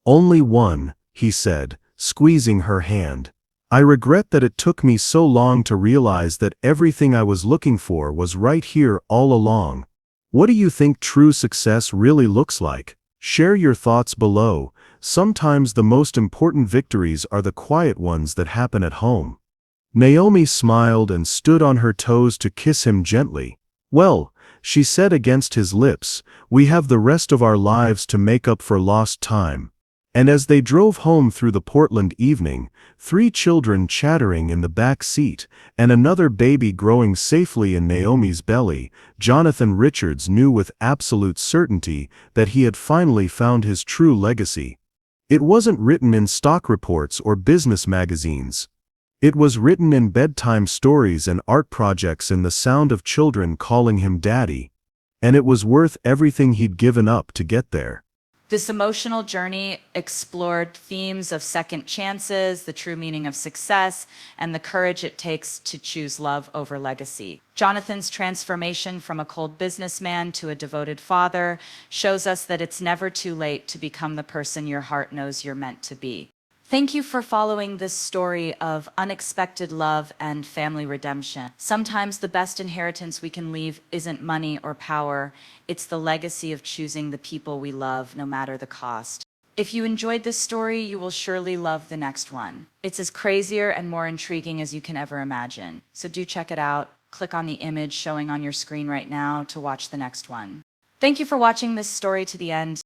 "Only one," he said, squeezing her hand. "I regret that it took me so long to realize that everything I was looking for was right here all along." What do you think true success really looks like? Share your thoughts below. Sometimes the most important victories are the quiet ones that happen at home. Naomi smiled and stood on her toes to kiss him gently. "Well," she said against his lips, "we have the rest of our lives to make up for lost time." And as they drove home through the Portland evening, 3 children chattering in the back seat, and another baby growing safely in Naomi's belly, Jonathan Richards knew with absolute certainty that he had finally found his true legacy. It wasn't written in stock reports or business magazines. It was written in bedtime stories and art projects in the sound of children calling him Daddy. And it was worth everything he'd given up to get there. This emotional journey explored themes of second chances, the true meaning of success, and the courage it takes to choose love over legacy. Jonathan's transformation from a cold businessman to a devoted father shows us that it's never too late to become the person your heart knows you're meant to be. Thank you for following this story of unexpected love and family redemption. Sometimes the best inheritance we can leave isn't money or power, it's the legacy of choosing the people we love, no matter the cost. If you enjoyed this story, you will surely love the next one. It's as crazier and more intriguing as you can ever imagine. So do check it out. Click on the image showing on your screen right now to watch the next one. Thank you for watching this story to the end.